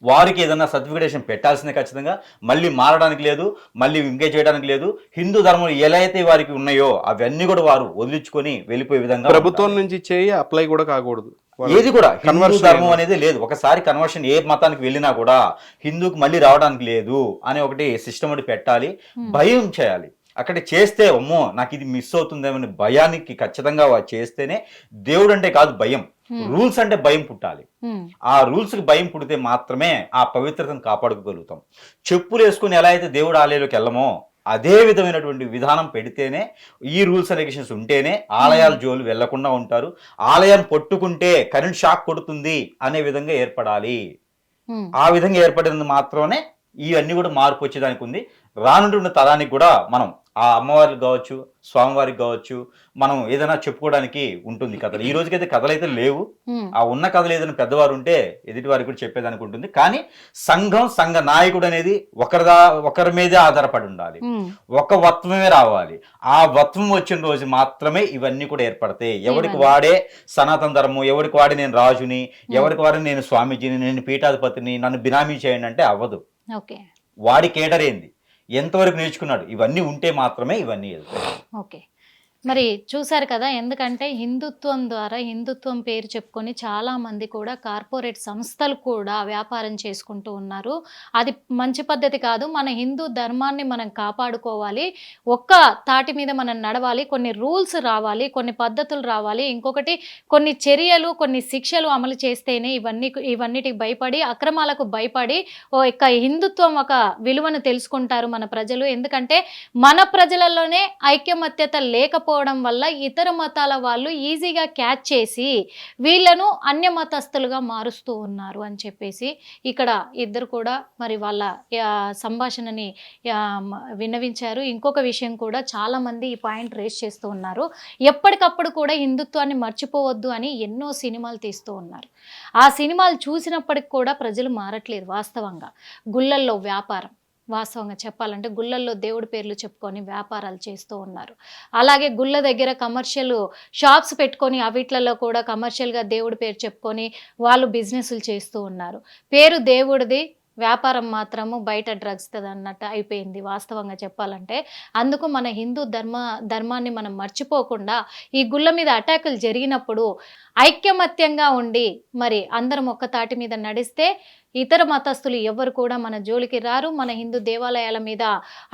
వారికి ఏదైనా సర్టిఫికేషన్ పెట్టాల్సిందే ఖచ్చితంగా. మళ్ళీ మారడానికి లేదు, మళ్ళీ ఇంకే చేయడానికి లేదు. హిందూ ధర్మం ఎలా అయితే వారికి ఉన్నాయో అవన్నీ కూడా వారు వదిలించుకొని వెళ్ళిపోయే విధంగా ప్రభుత్వం నుంచి అప్లై కూడా కాకూడదు. ఏది కూడా హిందూ ధర్మం అనేది లేదు. ఒకసారి కన్వర్షన్ ఏ మతానికి వెళ్ళినా కూడా హిందూకి మళ్ళీ రావడానికి లేదు అనే ఒకటి సిస్టమ్ ఒకటి పెట్టాలి. భయం చేయాలి. అక్కడ చేస్తే అమ్మో నాకు ఇది మిస్ అవుతుందేమని భయానికి ఖచ్చితంగా చేస్తేనే దేవుడు అంటే కాదు భయం, రూల్స్ అంటే భయం పుట్టాలి. ఆ రూల్స్ కి భయం పుడితే మాత్రమే ఆ పవిత్రతను కాపాడుకోగలుగుతాం. చెప్పులు వేసుకుని ఎలా అయితే దేవుడు ఆలయంలోకి వెళ్ళమో అదే విధమైనటువంటి విధానం పెడితేనే, ఈ రూల్స్ అండ్ రెగ్యులేషన్స్ ఉంటేనే ఆలయాల జోలు వెళ్లకుండా ఉంటారు. ఆలయాన్ని పట్టుకుంటే కరెంట్ షాక్ కొడుతుంది అనే విధంగా ఏర్పడాలి. ఆ విధంగా ఏర్పడినందుకు మాత్రమే ఇవన్నీ కూడా మార్పు వచ్చేదానికి ఉంది. రానుంటున్న తరానికి కూడా మనం ఆ అమ్మవారికి కావచ్చు, స్వామివారికి కావచ్చు, మనం ఏదైనా చెప్పుకోవడానికి ఉంటుంది కథలు. ఈ రోజుకైతే కథలు అయితే లేవు. ఆ ఉన్న కథలు ఏదైనా పెద్దవారు ఉంటే ఎదుటి వారికి కూడా చెప్పేదానికి ఉంటుంది. కానీ సంఘ నాయకుడు అనేది ఒకరి మీదే ఆధారపడి ఉండాలి, ఒక వత్వమే రావాలి. ఆ వత్వం వచ్చిన రోజు మాత్రమే ఇవన్నీ కూడా ఏర్పడతాయి. ఎవరికి వాడే సనాతన ధర్మం, ఎవరికి వాడే నేను రాజుని, ఎవరికి వాడే నేను స్వామీజీని, నేను పీఠాధిపతిని, నన్ను బినామీ చేయండి అంటే అవ్వదు. వాడి కేటరేంది, ఎంతవరకు నేర్చుకున్నాడు, ఇవన్నీ ఉంటే మాత్రమే ఇవన్నీ వెళ్తాయి. ఓకే, మరి చూసారు కదా, ఎందుకంటే హిందుత్వం ద్వారా, హిందుత్వం పేరు చెప్పుకొని చాలామంది కూడా కార్పొరేట్ సంస్థలు కూడా వ్యాపారం చేసుకుంటూ ఉన్నారు. అది మంచి పద్ధతి కాదు. మన హిందూ ధర్మాన్ని మనం కాపాడుకోవాలి, ఒక్క తాటి మీద మనం నడవాలి, కొన్ని రూల్స్ రావాలి, కొన్ని పద్ధతులు రావాలి. ఇంకొకటి, కొన్ని చర్యలు, కొన్ని శిక్షలు అమలు చేస్తేనే ఇవన్నిటికి భయపడి, అక్రమాలకు భయపడి ఒక హిందుత్వం ఒక విలువను తెలుసుకుంటారు మన ప్రజలు. ఎందుకంటే మన ప్రజలలోనే ఐక్యమత్యత లేకపోవడం వల్ల ఇతర మతాల వాళ్ళు ఈజీగా క్యాచ్ చేసి వీళ్ళను అన్య మతస్థులుగా మారుస్తూ ఉన్నారు అని చెప్పేసి ఇక్కడ ఇద్దరు కూడా మరి వాళ్ళ సంభాషణని విన్నవించారు. ఇంకొక విషయం కూడా చాలామంది ఈ పాయింట్ రేస్ చేస్తూ ఉన్నారు, ఎప్పటికప్పుడు కూడా హిందుత్వాన్ని మర్చిపోవద్దు అని ఎన్నో సినిమాలు తీస్తూ ఉన్నారు. ఆ సినిమాలు చూసినప్పటికి కూడా ప్రజలు మారట్లేదు. వాస్తవంగా గుళ్ళల్లో వ్యాపారం, వాస్తవంగా చెప్పాలంటే గుళ్ళల్లో దేవుడి పేర్లు చెప్పుకొని వ్యాపారాలు చేస్తూ ఉన్నారు. అలాగే గుళ్ళ దగ్గర కమర్షియల్ షాప్స్ పెట్టుకొని అవిట్లలో కూడా కమర్షియల్గా దేవుడి పేరు చెప్పుకొని వాళ్ళు బిజినెస్లు చేస్తూ ఉన్నారు. పేరు దేవుడిది, వ్యాపారం మాత్రము బయట డ్రగ్స్ అన్నట్టు అయిపోయింది వాస్తవంగా చెప్పాలంటే. అందుకు మన హిందూ ధర్మాన్ని మనం మర్చిపోకుండా ఈ గుళ్ళ మీద అటాకులు జరిగినప్పుడు ఐక్యమత్యంగా ఉండి మరి అందరం ఒక్క తాటి మీద నడిస్తే ఇతర మతస్థులు ఎవరు కూడా మన జోలికి రారు, మన హిందూ దేవాలయాల మీద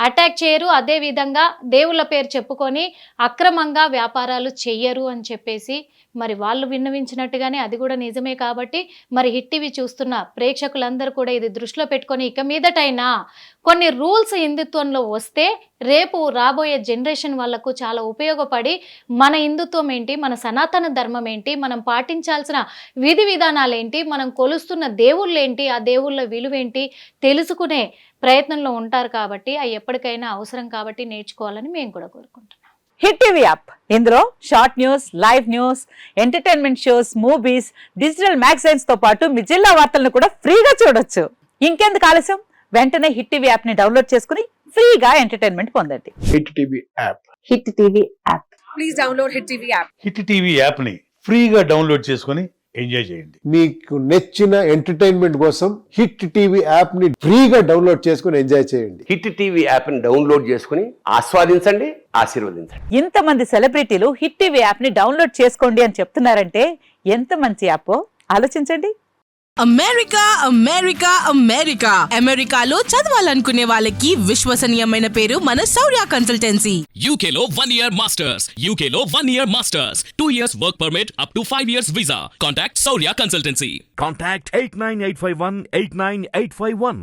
అటాక్ చేయరు, అదేవిధంగా దేవుళ్ళ పేరు చెప్పుకొని అక్రమంగా వ్యాపారాలు చెయ్యరు అని చెప్పేసి మరి వాళ్ళు విన్నవించినట్టుగానే అది కూడా నిజమే. కాబట్టి మరి హిట్ టీవీ చూస్తున్న ప్రేక్షకులందరూ కూడా ఇది దృష్టిలో పెట్టుకొని ఇక మీదటైనా కొన్ని రూల్స్ హిందుత్వంలో వస్తే రేపు రాబోయే జనరేషన్ వాళ్ళకు చాలా ఉపయోగపడి మన హిందుత్వం ఏంటి, మన సనాతన ధర్మం ఏంటి, మనం పాటించాల్సిన విధి విధానాలు ఏంటి, మనం కొలుస్తున్న దేవుళ్ళు ఏంటి, ఆ దేవుళ్ళ విలువేంటి తెలుసుకునే ప్రయత్నంలో ఉంటారు. కాబట్టి అవి ఎప్పటికైనా అవసరం కాబట్టి నేర్చుకోవాలని మేము కూడా కోరుకుంటున్నాం. హిట్ టీవీ యాప్, ఇందులో short news, live news, entertainment shows, movies, digital magazines తో పాటు మీ జిల్లా వార్తలను కూడా ఫ్రీగా చూడొచ్చు. ఇంకెందుకు ఆలస్యం, వెంటనే హిట్ టీవీ యాప్ ని డౌన్లోడ్ చేసుకుని ఫ్రీగా ఎంటర్టైన్మెంట్ పొందండి. Hit TV app, hit TV app, please download hit TV app. Hit TV app ని ఫ్రీగా డౌన్లోడ్ చేసుకొని ఎంజాయ్ చేయండి. మీకు నచ్చిన ఎంటర్టైన్మెంట్ కోసం హిట్ టీవీ యాప్ ని ఫ్రీగా డౌన్లోడ్ చేసుకుని ఎంజాయ్ చేయండి. హిట్ టీవీ యాప్ ని డౌన్లోడ్ చేసుకుని ఆస్వాదించండి, ఆశీర్వదించండి. ఇంతమంది సెలబ్రిటీలు హిట్ టీవీ యాప్ ని డౌన్లోడ్ చేసుకోండి అని చెప్తున్నారంటే ఎంత మంచి యాప్ ఆలోచించండి. అమెరికా అమెరికా అమెరికా అమెరికాలో చదవాలనుకునే వాళ్ళకి విశ్వసనీయమైన పేరు మన శౌర్య కన్సల్టెన్సీ. UK లో 1 year masters. UK లో 1 year masters. 2 years work permit up to 5 years visa. Contact Saurya Consultancy. Contact 89851 89851.